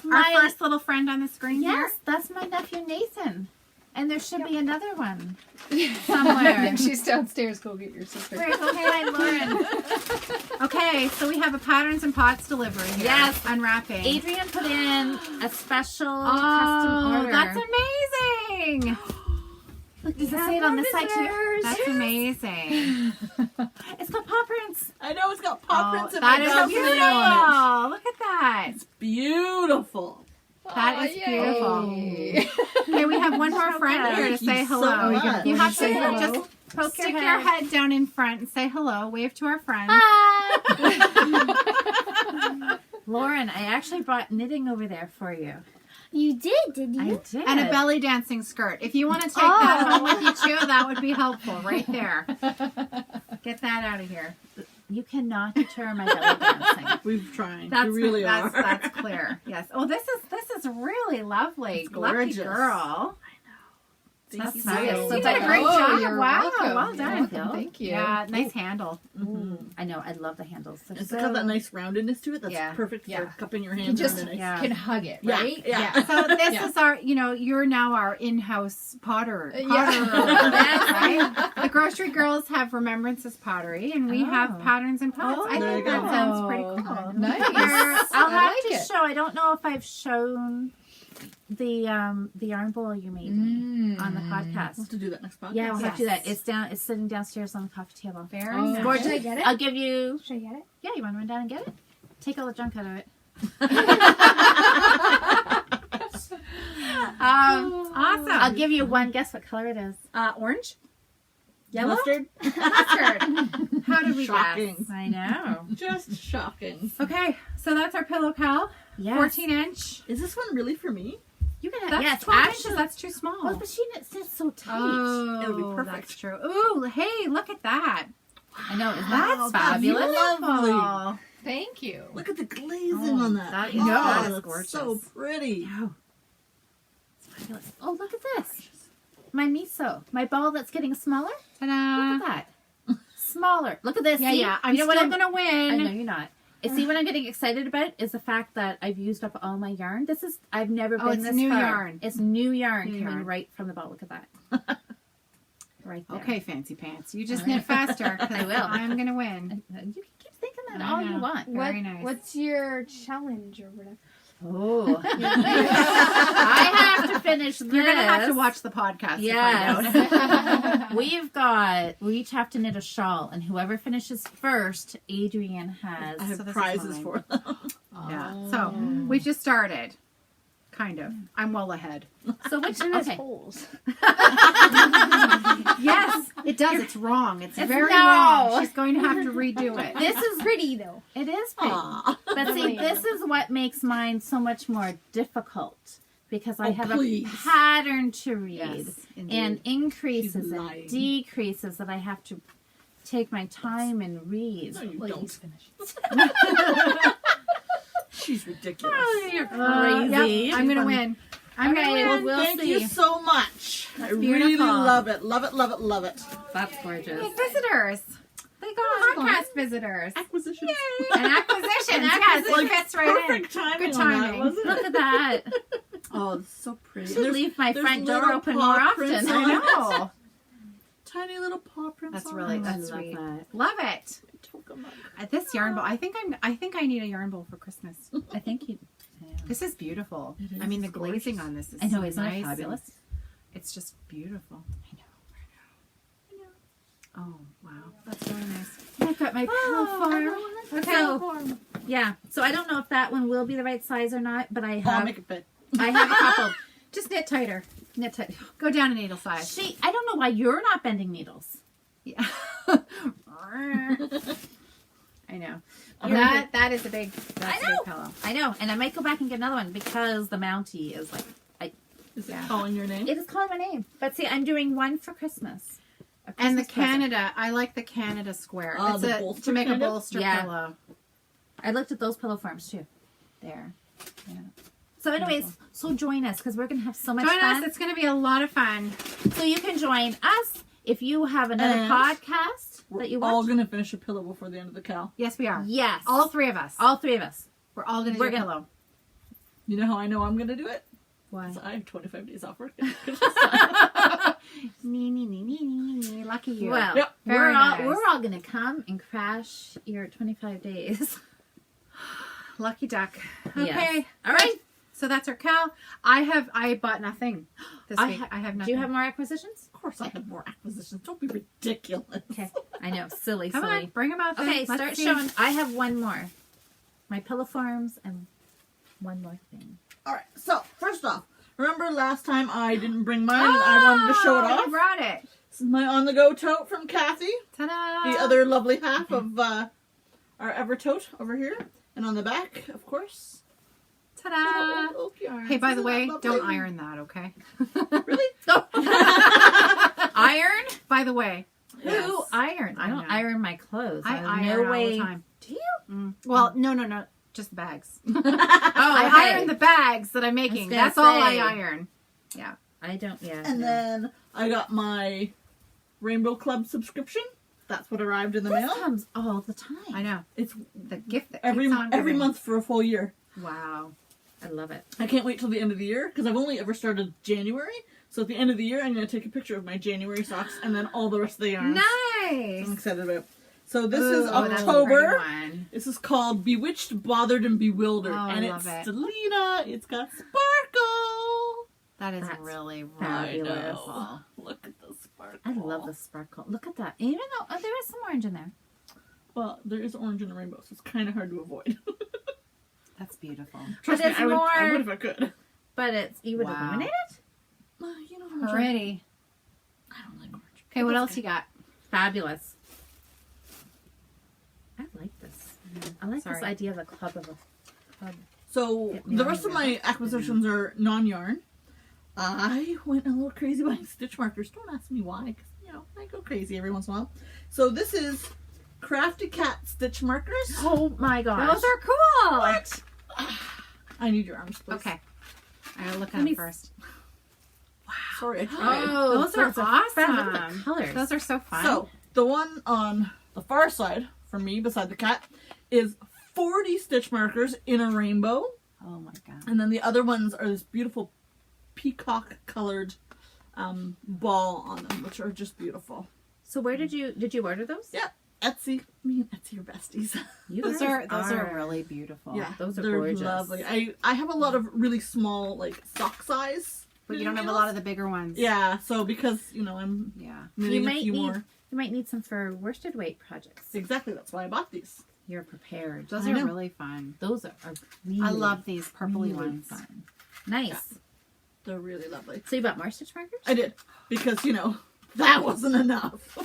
My- Our first little friend on the screen here. Yes, that's my nephew Nathan, and there should be another one I somewhere. think she's downstairs. Go get your sister. Where's okay, Lauren? Okay, so we have a Patterns and Pots delivery here. Yes. Unwrapping. Adrian put in a special custom order. That's amazing. Look, does it say it on this side too? That's amazing. It's got paw prints. I know it's got paw prints and that my is dog's beautiful. name on Look at that. it. It's beautiful. That is beautiful. Yay. Okay, we have one more friend here to Thank you say so hello. much. You have to Say hello. just Poke stick your head down in front and say hello. Wave to our friends. Lauren, I actually brought knitting over there for you. You did you? I did. And a belly dancing skirt. If you want to take that home with you too, that would be helpful right there. Get that out of here. You cannot deter my belly dancing. We've tried. That's we really are. That's clear. Yes. Oh, this is really lovely. It's Lucky gorgeous. girl. Thank That's you nice. so You did much. a great Oh, job. you're Wow. welcome. Well You're done, welcome. Phil. Thank you. Yeah, nice handle. I know. I love the handles. They're It's so- got that nice roundedness to it. That's Yeah. perfect Yeah. for cupping your You hands just around a nice. Yeah. can hug it, Yeah. right? Yeah. So this Yeah. is our, you're now our in-house potter. Yeah. Right? The grocery girls have Remembrances Pottery, and we have Oh. Patterns and Pots. Oh, I there think you that go. sounds pretty cool. Nice. I'll I have like to it. show. I don't know if I've shown the yarn bowl you made me on the We'll podcast. have to do that next podcast. Yeah, we'll have to do that. Yes. It's sitting downstairs on the coffee table. Very Oh. nice. Gorgeous. Should I get it? I'll give you. Should I get it? Yeah, you want to run down and get it? Take all the junk out of it. Awesome. I'll give you one. Guess what color it is? Orange? Yellow. Mustard. Mustard. How did we Shocking. guess? I know. Just shocking. Okay, so that's our Pillow KAL. Yes. 14-inch. Is this one really for me? You can have. That's Yes, 12 actually. inches. That's too small. Well, but she sits so tight. Oh, It'll be perfect. That's true. Ooh, hey, look at that. I know. Isn't Wow, that fabulous? lovely. Thank you. Look at the glazing Oh, on that. that is- Oh, that is that's gorgeous. so pretty. Oh. It's fabulous. Oh, look at this. My miso. My ball that's getting smaller. Ta-da. Look at that. Smaller. Look at this. Yeah, See? yeah. I'm you know still what going to I know win. you're not. And see what I'm getting excited about is the fact that I've used up all my yarn. I've never been it's this new far. yarn. It's new yarn New coming yarn. right from the ball. Look at that. Right there. Okay, fancy pants. You just All right. knit faster. 'Cause I will. I'm going to win. You can keep thinking that I all know. you want. Very nice. What's your challenge or whatever? Oh. I have to finish this. You're going to have to watch the podcast to find out. Yes. We each have to knit a shawl, and whoever finishes first, Adrian has. I have So this is prizes mine. for them. Yeah. So we've just started. Kind of. I'm well ahead. So which It has okay. holes. Yes, it does. It's wrong. It's very no. wrong. She's going to have to redo it. This is Pretty though. it is pretty. Aw. But see, this is what makes mine so much more difficult because I Oh, have please. a pattern to read Yes, indeed. and increases She's and lying. decreases that I have to take my time and read. No, you Please don't. finish. She's ridiculous. Oh, you're Yep, crazy. I'm going to win. I'm Okay, going to well, win. we'll Thank see. you so much. I really beautiful. love it. Love it, love it, love it. That's gorgeous. Hey, visitors. They Podcast visitors. Acquisitions. And acquisitions. Yes, acquisition. it fits right in. Perfect timing. Good on that, timing. wasn't Look it? at that. Oh, it's so pretty. Should leave my there's front door little open paw more prints often. on I it. know. Tiny little paw prints. That's on really it. that's love sweet. that. Love it. Tokamuk. This yarn bowl. I think I need a yarn bowl for Christmas. I think you. Yeah. This is beautiful. It is. I mean, the It's glazing gorgeous. on this is I know, so isn't nice it and fabulous? It's just beautiful. I know. Oh wow, that's really nice. I've got my pillow farm. Okay. Yeah. So I don't know if that one will be the right size or not, but I I'll have make it fit. I have a couple. Just knit tighter. Knit tight. Go down a needle size. She. I don't know why you're not bending needles. Yeah. I know. I'm That is a big. That's I know. a big pillow. I know, and I might go back and get another one because the Mountie is like Is it Yeah. calling your name? it is calling my name. But see, I'm doing one for Christmas. A And the Christmas present. Canada, I like the Canada square. Oh, It's the a, bolster to make kind a of? bolster Yeah. pillow. I looked at those pillow farms too. There. Yeah. So, anyways, so join us because we're gonna have so much Join fun. us. It's going to be a lot of fun. So you can join us if you have another And podcast We're that you all watch. gonna finish a pillow before the end of the cow. Yes, we are. Yes, All three of us. all three of us. We're all going to do We're a gonna- pillow. You know how I know I'm gonna do it? Why? So I have 25 days off work. Nee. Lucky you. Well, Yep. we're Very all nice. we're all gonna come and crash your 25 days. Lucky duck. Yes. Okay. All right. So that's our cow. I bought nothing this week. I have nothing. Do you have more acquisitions? Of course I have more acquisitions. Don't be ridiculous. Okay. I know, silly. Come on, bring them out. Then. Okay, Let's start see. showing. I have one more. My pillow farms and one more thing. Alright, so first off, remember last time I didn't bring mine and I wanted to show it Oh, off? you brought it. This is my on-the-go tote from Kathy. Ta-da! The other lovely half of our ever tote over here. And on the back, of course. Ta-da! little oak yarn. Hey, by the Isn't way, that don't lovely? iron that, okay? Really? Iron? By the way, Who iron? I I don't know. iron my clothes. I have iron no all way. the time. Do you? Well, no, just the bags. Oh, I iron the bags that I'm making. gonna That's all I say. iron. I don't. Yeah. And no. then I got my Rainbow Club subscription. That's what arrived in the this mail. comes all the time. I know. It's The gift that every keeps on every giving. month for a full year. Wow. I love it. I can't wait till the end of the year because I've only ever started January. So at the end of the year, I'm going to take a picture of my January socks and then all the rest of the yarns. Nice. I'm excited about. So this Ooh, is that's a pretty October. one. This is called Bewitched, Bothered, and Bewildered. Oh, I and love it's it. Delina. It's got sparkle. That is That's really, really fabulous. beautiful. Look at the sparkle. I love the sparkle. Look at that. Even though there is some orange in there. Well, there is orange in the rainbow, so it's kind of hard to avoid. That's beautiful. Trust But me, it's I would more- if I could. But you would Wow. illuminate it? You know how much Pretty. I don't like orange. Okay, what else you got? Fabulous. I like this. I like this Sorry. idea of a club of a club. So Get me the on rest of here. my acquisitions are non-yarn. I went a little crazy buying stitch markers. Don't ask me why, because I go crazy every once in a while. So this is Crafty Cat stitch markers. Oh my gosh. Those are cool. What? I need your arms, please. Okay. I gotta look at Let me them first. Sorry, I tried. Oh, those are Look at the awesome. colors. Those are so fun. So the one on the far side from me, beside the cat, is 40 stitch markers in a rainbow, oh my god. and then the other ones are this beautiful peacock-colored ball on them, which are just beautiful. So where did you order those? Yeah, Etsy. Me and Etsy are besties. You Those guys are really beautiful. Yeah, those are they're gorgeous. lovely. I have a lot of really small, like, sock size. But you don't have a lot of the bigger ones. Yeah, so because, I'm Yeah. knitting You a might few need more. you might need some for worsted weight projects. Exactly, that's why I bought these. You're prepared. Those I are know. really fun. Those are really, I love these really purpley ones. fun. Nice. They're really lovely. So you bought more stitch markers? I did, because, that wasn't enough.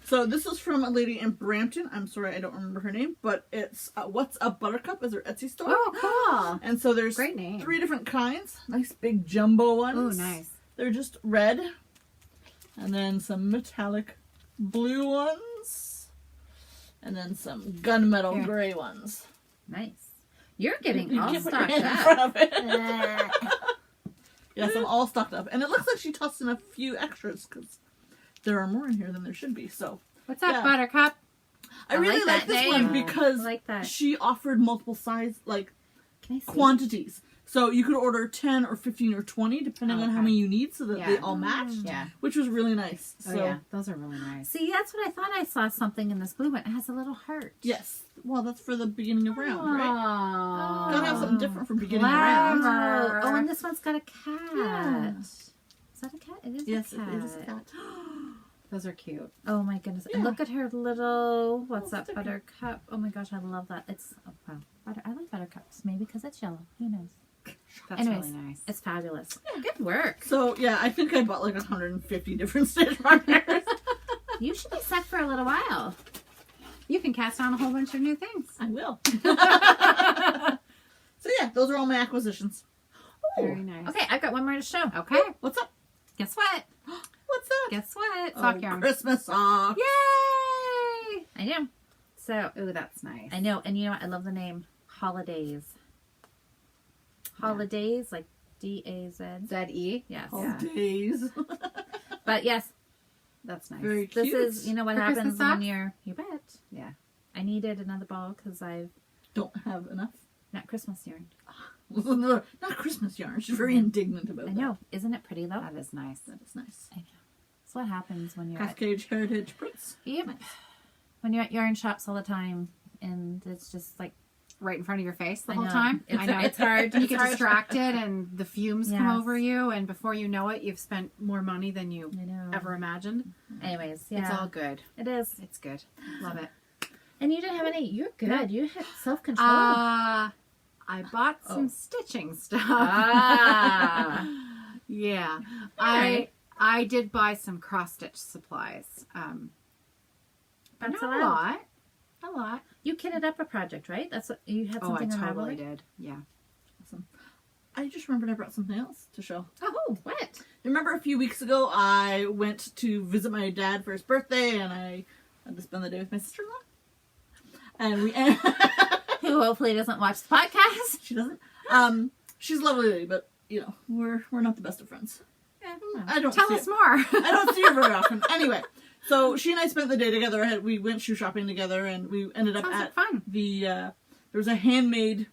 So this is from a lady in Brampton. I'm sorry, I don't remember her name, but it's What's Up Buttercup is her Etsy store. Oh, And so there's Great name. 3 different kinds. Nice big jumbo cool. ones. Oh, nice. They're just red. And then some metallic blue ones. And then some gunmetal Here. gray ones. Nice. You're getting You all can't put your stocked hand in up. front of it. Yes, I'm all stocked up. And it looks like she tossed in a few extras because there are more in here than there should be. So, What's up, Yeah. Buttercup? I really like like that this name. one because I like that. she offered multiple size, like, Can I see? quantities. So you could order 10 or 15 or 20, depending on how Okay. many you need, so that they Yeah. all matched, Yeah. which was really nice. Oh So, yeah, those are really nice. See, that's what I thought I saw something in this blue one. It has a little heart. yes. Well, that's for the beginning of round, right? Oh. Gotta have something different for beginning of round. Clever. Oh, and this one's got a cat. Yeah. Is that a cat? It is Yes, a cat. it is a cat. Those are cute. Oh my goodness. Yeah. And look at her little, what's Oh, that, sticker. buttercup? Oh my gosh, I love that. It's, oh wow. I like buttercups. Maybe because it's yellow. Who knows? That's Anyways, really nice. It's fabulous. Good work. So, yeah, I think I bought like 150 different stitch markers. You should be set for a little while. You can cast on a whole bunch of new things. I will. So, yeah, those are all my acquisitions. Very nice. Okay, I've got one more to show. Okay. What's up? Guess what? What's that? Guess what? Sock yarn. Christmas socks. Yay! I know. So, Ooh, that's nice. I know. And you know what? I love the name. Holidays. Holidays, like D-A-Z. Z-E. Yes. Holidays. But yes, That's nice. Very this cute. is, you know what For happens Christmas when socks? you're, you bet. Yeah. I needed another ball because I've Don't have enough. not Christmas yarn. Not Christmas yarn. She's very indignant about I that. know. Isn't it pretty though? That is nice. That is nice. I know. That's what happens when you're at, Cascade Heritage Prints. yep. When you're at yarn shops all the time and it's just like, Right in front of your face the I whole know. time. It's, I know. it's hard. You It's get hard. distracted and the fumes come Yes. over you, and before you know it, you've spent more money than you I know. ever imagined. Anyways, yeah. It's all good. It is. It's good. Love it. And you didn't have any. You're good. No. You had self-control. I bought some Oh. stitching stuff. Ah. Yeah. Alright. I did buy some cross stitch supplies. But That's not allowed. a lot. A lot. You kitted up a project, right? That's what you had Oh, I something on totally Ravelry? did. Yeah. Awesome. I just remembered I brought something else to show. Oh, what? Remember a few weeks ago I went to visit my dad for his birthday and I had to spend the day with my sister-in-law. And we Who hopefully doesn't watch the podcast. she doesn't. She's a lovely lady, but you know, we're not the best of friends. I don't Tell see us it. more. I don't see her very often. Anyway, so she and I spent the day together. We went shoe shopping together, and we ended up Sounds at like fun. the there was a handmade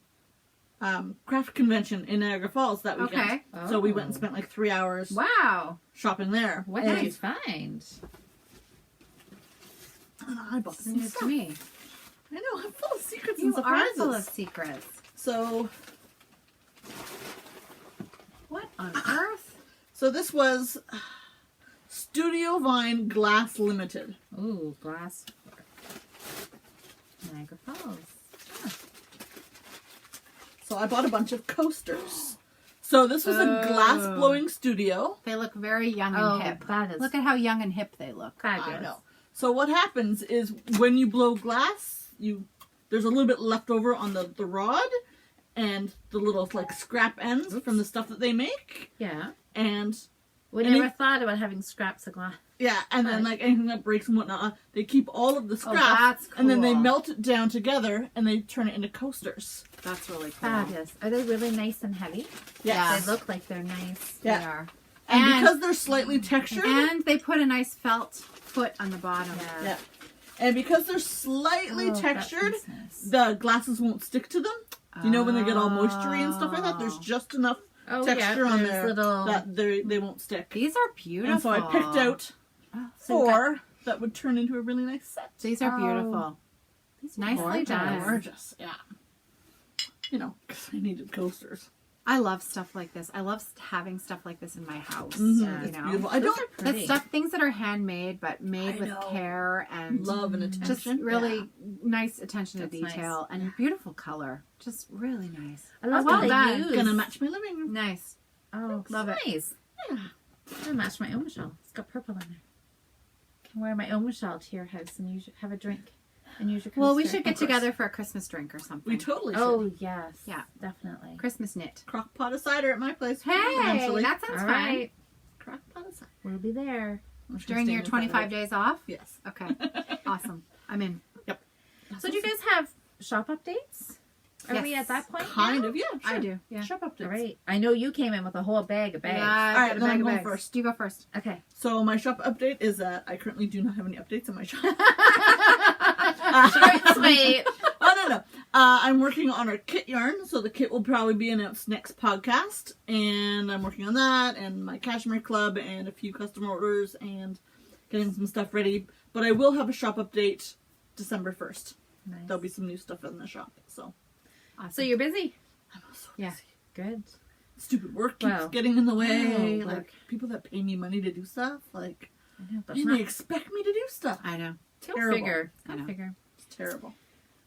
craft convention in Niagara Falls that weekend. Okay. So we went and Oh. spent like 3 hours Wow. shopping there. What And did you find? I bought This some is new stuff. to me. I know, I'm full of secrets You and are surprises. full of secrets. So What on earth? so this was Studio Vine Glass Limited. Ooh, glass. Niagara Falls. So I bought a bunch of coasters. So this was a glass blowing studio. They look very young and Oh, hip. that is Look at how young and hip they look. fabulous. I know. So what happens is when you blow glass, there's a little bit left over on the rod and the little like scrap ends from the stuff that they make. Yeah. And We And never it- thought about having scraps of glass. yeah, and then like anything that breaks and whatnot, they keep all of the scraps that's and then they cool. melt it down together and they turn it into coasters. That's really cool. Fabulous. Are they really nice and heavy? Yeah. They look like they're nice. They Yeah. are. And, And- because they're slightly textured, And they put a nice felt foot on the bottom. Yeah. yeah, and because they're slightly Oh, that textured, is nice. the glasses won't stick to them. You know, when they get all moistury and stuff like that, there's just enough Oh, texture yeah, on there's there little... that they won't stick. These are beautiful. And so I picked out So you've got- 4 that would turn into a really nice set. These are Oh. beautiful. These are Nicely gorgeous. done. Gorgeous, yeah. You know, 'cause I needed coasters. I love stuff like this. I love having stuff like this in my house. Mhm. You It's know, beautiful. I Those don't are that pretty. stuff, things that are handmade but made I with know. care and love and attention. just really nice attention to That's detail and beautiful color. Just really nice. I love Well what they done. use. Gonna match my living room. Nice. Oh, Love it. nice. Yeah. I'm gonna match my own Michelle. It's got purple in there. Can wear my own Michelle to your house and use have a drink and use your. Well, we coaster. should get Of course. together for a Christmas drink or something. We totally should. Oh yes. Yeah. Definitely. Christmas knit. Crock pot of cider at my place. Hey, eventually. that sounds All fun. right. Crock pot of cider. We'll be there. I'm just During gonna your stay in the 25 days off? Yes. Okay. Awesome. I'm in. So do you guys have shop updates? Are we Yes. at that point? Kind now? of, yeah. Sure. I do. Yeah. Shop updates. All right. I know you came in with a whole bag of bags. Yeah, All I've right, got a then bag I'm of going bags. first. You go first. Okay. So my shop update is that I currently do not have any updates on my shop. Short and sweet. Oh, no. I'm working on our kit yarn, so the kit will probably be announced next podcast. And I'm working on that, and my cashmere club, and a few custom orders, and getting some stuff ready. But I will have a shop update December 1st. Nice. There'll be some new stuff in the shop. So, So you're busy. I'm so Yeah. busy. Good. Stupid work keeps Well, getting in the way. no, Like, work. people that pay me money to do stuff, like, I know, but and not, they expect me to do stuff. I know. go terrible. figure. I Go know. figure. It's terrible.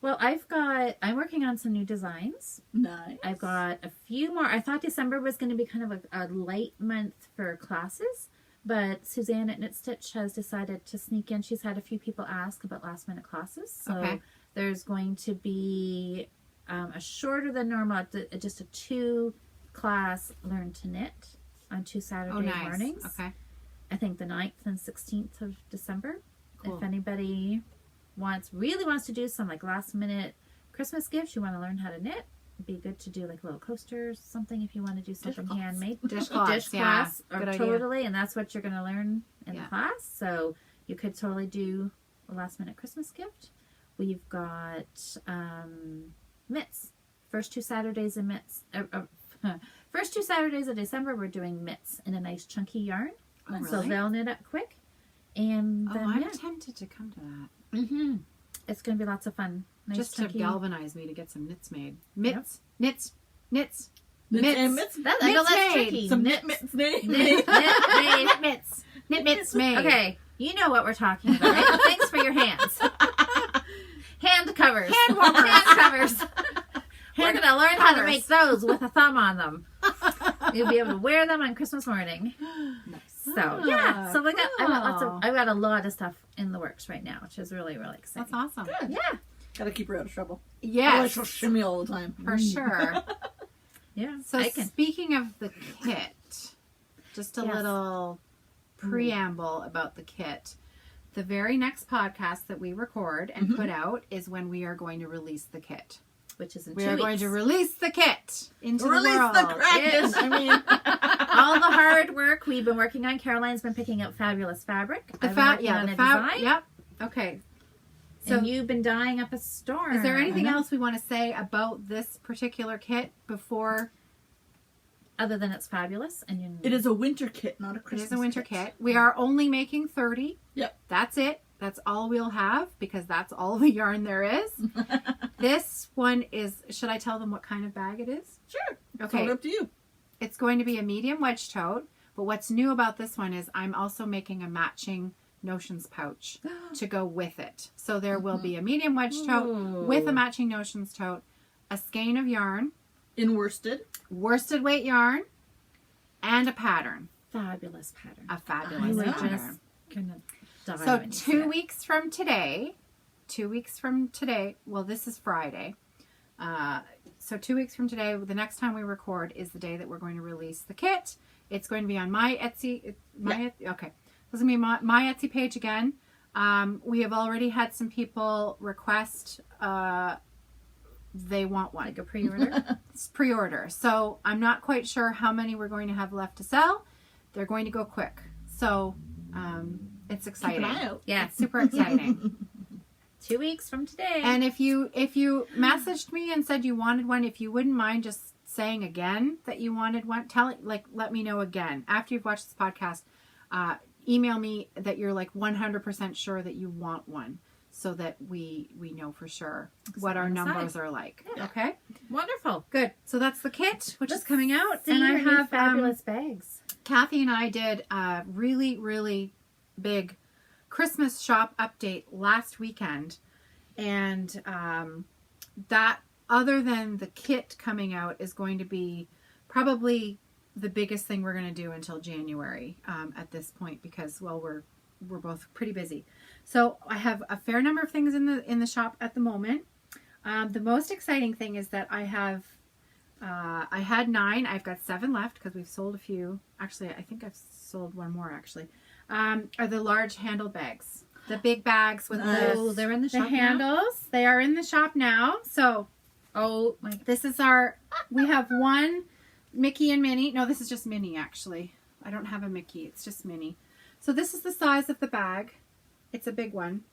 Well, I'm working on some new designs. Nice. I've got a few more. I thought December was going to be kind of a light month for classes, but Suzanne at Knit Stitch has decided to sneak in. She's had a few people ask about last minute classes. So Okay. there's going to be a shorter than normal, just a 2-class Learn to Knit on 2 Saturday Oh, nice. mornings. Okay. I think the 9th and 16th of December. Cool. If anybody really wants to do some like last minute Christmas gifts, you want to learn how to knit, it'd be good to do like little coasters, something if you want to do something Dishcloths. handmade. Dishcloths, Dish yeah. class, or Good idea. totally, and that's what you're going to learn in Yeah. the class. So you could totally do a last minute Christmas gift. We've got mitts. First 2 Saturdays of mitts. First 2 Saturdays of December, we're doing mitts in a nice chunky yarn. Oh, So really? they'll knit up quick. And Oh, then, I'm yeah. tempted to come to that. It's going to be lots of fun. Nice Just to chunky. galvanize me to get some knits made. Knits. Knits. Knits Mitts. and mitts. That, I know Mitts that's made. tricky. Some Knit- knit mitts made. knit made. Knit mitts. Knit mitts made. Okay, you know what we're talking about, right? Things for your hands. Hand covers. Hand warmers. Hand covers. We're Hand going to learn how to covers. make those with a thumb on them. You'll be able to wear them on Christmas morning. So, yeah. So I've got a lot of stuff in the works right now, which is really, really exciting. That's awesome. Yeah. Gotta keep her out of trouble. Otherwise Yes, she'll shimmy all the time. for sure. Yeah. So I can. speaking of the kit, just a Yes. little preamble about the kit. The very next podcast that we record and put out is when we are going to release the kit. Which is in We 2 are weeks. going to release the kit into Release the world. the Kraken! I mean, All the hard work we've been working on. Caroline's been picking out fabulous fabric. The I've been working yeah, on the a fab. design. Yep. Okay. So And you've been dyeing up a storm. is there anything I know. else we want to say about this particular kit before? Other than it's fabulous and you it is a winter kit, not a It Christmas is a winter kit. We are only making 30. Yep. That's it. That's all we'll have because that's all the yarn there is. This one is, should I tell them what kind of bag it is? Sure. It's Okay. all up to you. It's going to be a medium wedge tote, but what's new about this one is I'm also making a matching notions pouch to go with it. So there will be a medium wedge tote with a matching notions tote, a skein of yarn, In worsted. worsted weight yarn, and a pattern. fabulous pattern. A I fabulous would pattern. just gonna die So when you see it. 2 weeks from today, well, this is Friday. So 2 weeks from today, the next time we record is the day that we're going to release the kit. It's going to be on my Etsy. Okay. This is going to be my Etsy page again. We have already had some people request they want one. Like a pre-order. It's pre-order. So I'm not quite sure how many we're going to have left to sell. They're going to go quick. So it's Keep exciting. an eye out. Yeah. It's super exciting. 2 weeks from today. And if you messaged me and said you wanted one, if you wouldn't mind just saying again that you wanted one, let me know again. After you've watched this podcast, email me that you're like 100% sure that you want one so that we know for sure what our on the side. numbers are like. Yeah. Okay? Wonderful. Good. So that's the kit, which is Let's coming out. See And I your new have fabulous bags. Kathy and I did a really, really big Christmas shop update last weekend. And that, other than the kit coming out, is going to be probably the biggest thing we're going to do until January at this point because, well, we're both pretty busy. So I have a fair number of things in the shop at the moment. The most exciting thing is that I had 9. I've got 7 left because we've sold a few. Actually, I think I've sold one more actually. Are the large handle bags. The big bags with They're in the the shop now? handles. They are in the shop now. So Oh my. this is we have one Mickey and Minnie. No, this is just Minnie actually. I don't have a Mickey. It's just Minnie. So this is the size of the bag. It's a big one.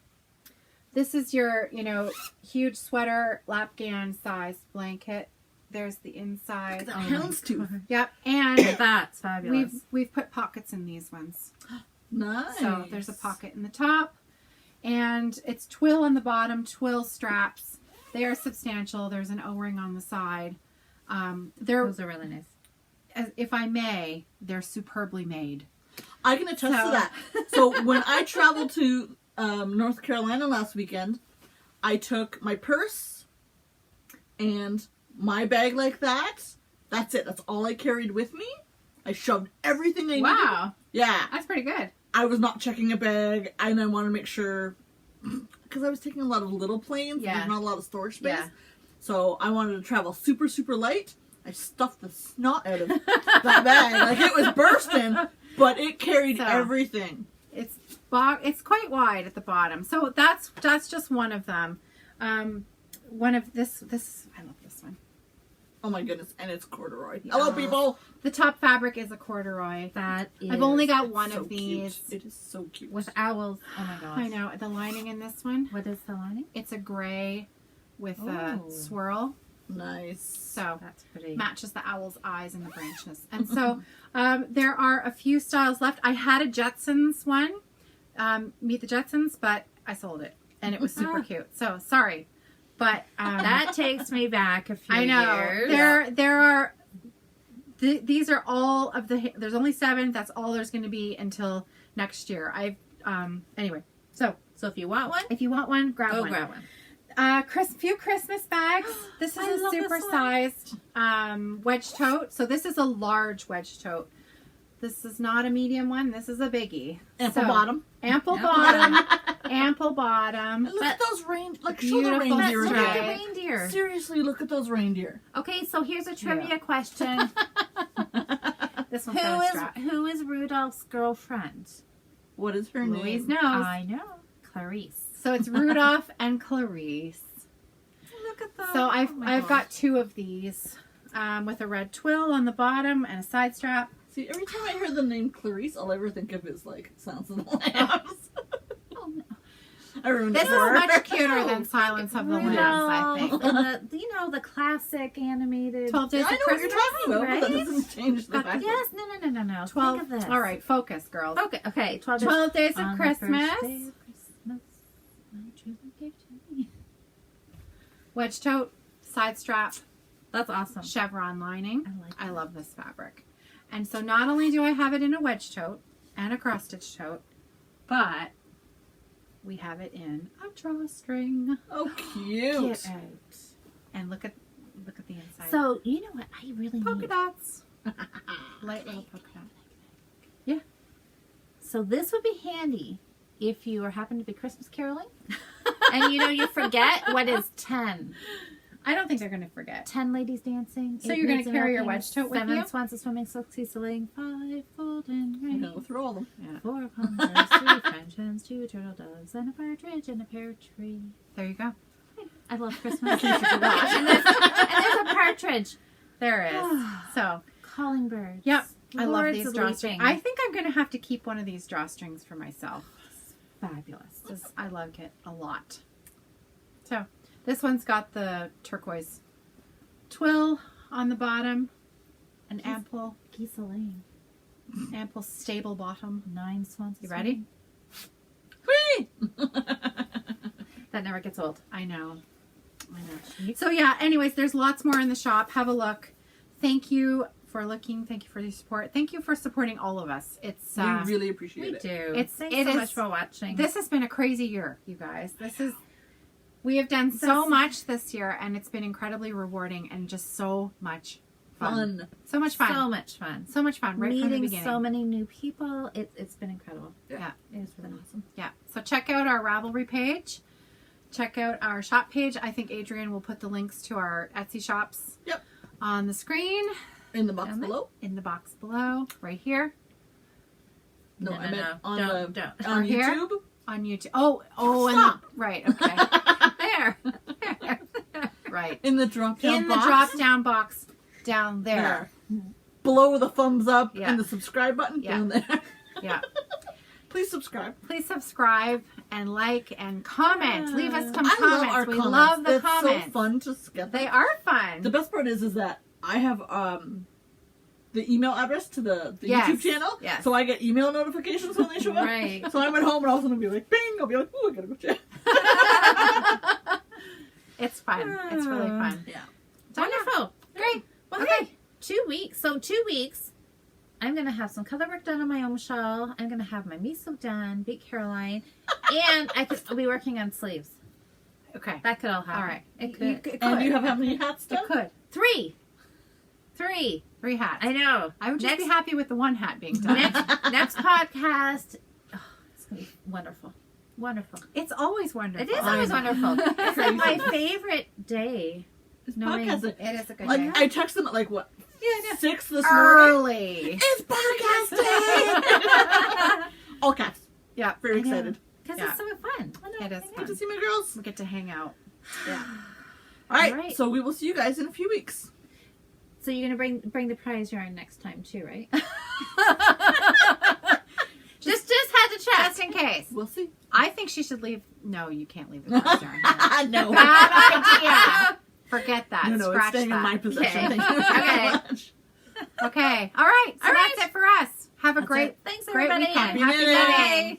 this is your, huge sweater, lapgan size blanket. There's the inside. That houndstooth. Yep. And That's fabulous. we've put pockets in these ones. Nice. So there's a pocket in the top. And it's twill on the bottom, twill straps. They are substantial. There's an O-ring on the side. Those are really nice. If I may, they're superbly made. I can attest to that. So when I traveled to North Carolina last weekend, I took my purse and my bag like that. That's it. That's all I carried with me. I shoved everything I needed. Wow. Yeah. That's pretty good. I was not checking a bag, and I wanted to make sure, because I was taking a lot of little planes, Yeah. there's not a lot of storage space. Yeah. So I wanted to travel super, super light. I stuffed the snot out of that bag. Like, it was bursting, but it carried So, everything. It's quite wide at the bottom. So that's just one of them. One of this I love this one. Oh my goodness, and it's corduroy. Hello, people! The top fabric is a corduroy. That is. I've only got one So of these. cute. It is so cute. with owls. Oh my gosh. I know. The lining in this one, What is the lining? it's a gray with a Oh. swirl. Nice. So That's pretty. matches the owl's eyes and the branches. And so there are a few styles left. I had a Jetsons one, Meet the Jetsons, but I sold it. And it was super cute. So sorry. But That takes me back a few I know. years. There are these are all of the there's only 7. That's all there's going to be until next year. Anyway. So if you want one, if you want one, grab go one. grab one. Few Christmas bags. This is I a love this super one. sized wedge tote. So this is a large wedge tote. This is not a medium one. This is a biggie. Ample So, bottom. Ample Ample bottom. Ample bottom. Look at those reindeer. Like, show the Beautiful reindeer Look stripe. at the again. reindeer. Seriously, look at those reindeer. Okay, so here's a trivia question. This one's got a strap. Who is Rudolph's girlfriend? What is her name? Louise knows. I know. Clarice. So it's Rudolph and Clarice. Look at that. So Oh my I've gosh. got 2 of these with a red twill on the bottom and a side strap. See, every time I hear the name Clarice, all I ever think of is, like, Silence of the Lambs. Oh, no. I ruined This it is for her. much cuter than Silence of the Lambs, I think. And the classic animated. 12 Days I know of what you're Christmas. talking about, but that right? doesn't change the Got fact. Yes, no. 12. Think of this. All right, focus, girls. Okay, 12 days. 12 Days On of the Christmas. first day of Christmas, my true love gave to me. Wedge tote, side strap, That's awesome. chevron lining. I like I that. love this fabric. And so not only do I have it in a wedge tote and a cross stitch tote, but we have it in a drawstring. Oh, cute. Get out. And look at the inside. So, you know what I really polka need? dots. Light little polka dot. So this would be handy if you happen to be Christmas caroling. And you forget what is 10. I don't think they're going to forget. 10 ladies dancing. So 8 you're gonna maids in carry your milking, wedge tote with 7 you? swans a swimming, 6 sailing, 5 golden I'm rings, gonna go through all of them. 4 converse, 3 French hens, 2 turtle doves, and a partridge in a pear tree. There you go. I love Christmas. and there's a partridge. There is. So, Calling birds. yep. I love Lords these of drawstrings. leaping. I think I'm going to have to keep one of these drawstrings for myself. Fabulous. 'Cause I like it a lot. So, this one's got the turquoise twill on the bottom. An ample Ghislaine. stable bottom. 9 swans. a You ready? Whee! That never gets old. I know. So yeah, anyways, there's lots more in the shop. Have a look. Thank you for looking. Thank you for your support. Thank you for supporting all of us. It's We really appreciate We it. do. Thanks Thanks so so much much for watching. this has been a crazy year, you guys. We have done so much this year, and it's been incredibly rewarding and just so much fun. So much fun. So much fun. So much fun. Right from the Meeting beginning. so many new people. It's been incredible. Yeah. It is really awesome. Yeah. So check out our Ravelry page. Check out our shop page. I think Adrian will put the links to our Etsy shops Yep. on the screen, In the box Am I? below. in the box below, right here No, I meant on Don't. on Or here? YouTube. on YouTube. Oh, and Stop. right. Okay. There. Right. In the drop down In the box. drop down box down there. Below the thumbs up Yeah. and the subscribe button Yeah. down there. Yeah. Please subscribe. Please subscribe and like and comment. Leave us some I comments. love our We comments. love the it's comments. so fun to get them. They are fun. The best part is that I have the email address to the Yes. YouTube channel. Yes. So I get email notifications when they show up. Right. So I'm at home and all of a sudden I'll be like, bing! I'll be like, oh, I gotta go check. It's fun. It's really fun. Yeah. Wonderful. Great. Well, Okay. hey, 2 weeks. So 2 weeks, I'm going to have some color work done on my own shawl. I'm going to have my miso done, Big Caroline, and I'll be working on sleeves. Okay. That could all happen. All right. It You could. could. And you have how many hats It done? could. 3. 3 hats. I know. I would just be Next- happy with the one hat being done. Next podcast. Oh, it's going to be wonderful. Wonderful. It's always wonderful. It is always wonderful. It's like my favorite day. It's Knowing- podcasting. It is a good Like, day. I text them at like, what, Yeah, 6 this morning? Early. It's podcast day! All caps. Yeah. Very I know. excited. Because Yeah. it's so fun. It is Good fun. to see my girls. We get to hang out. Yeah. All right, All right. so we will see you guys in a few weeks. So you're going to bring the prize yarn next time too, right? just had to check. Just in case. We'll see. I think she should leave. No, you can't leave the clothes yarn here. No. Bad idea. Forget that. No, it's Scratch staying that. in my possession. Okay. Thank you very Okay. much. Okay. All right. So All right. that's it for us. Have a That's great, it. Thanks, great everybody. weekend. Happy Happy knitting. knitting.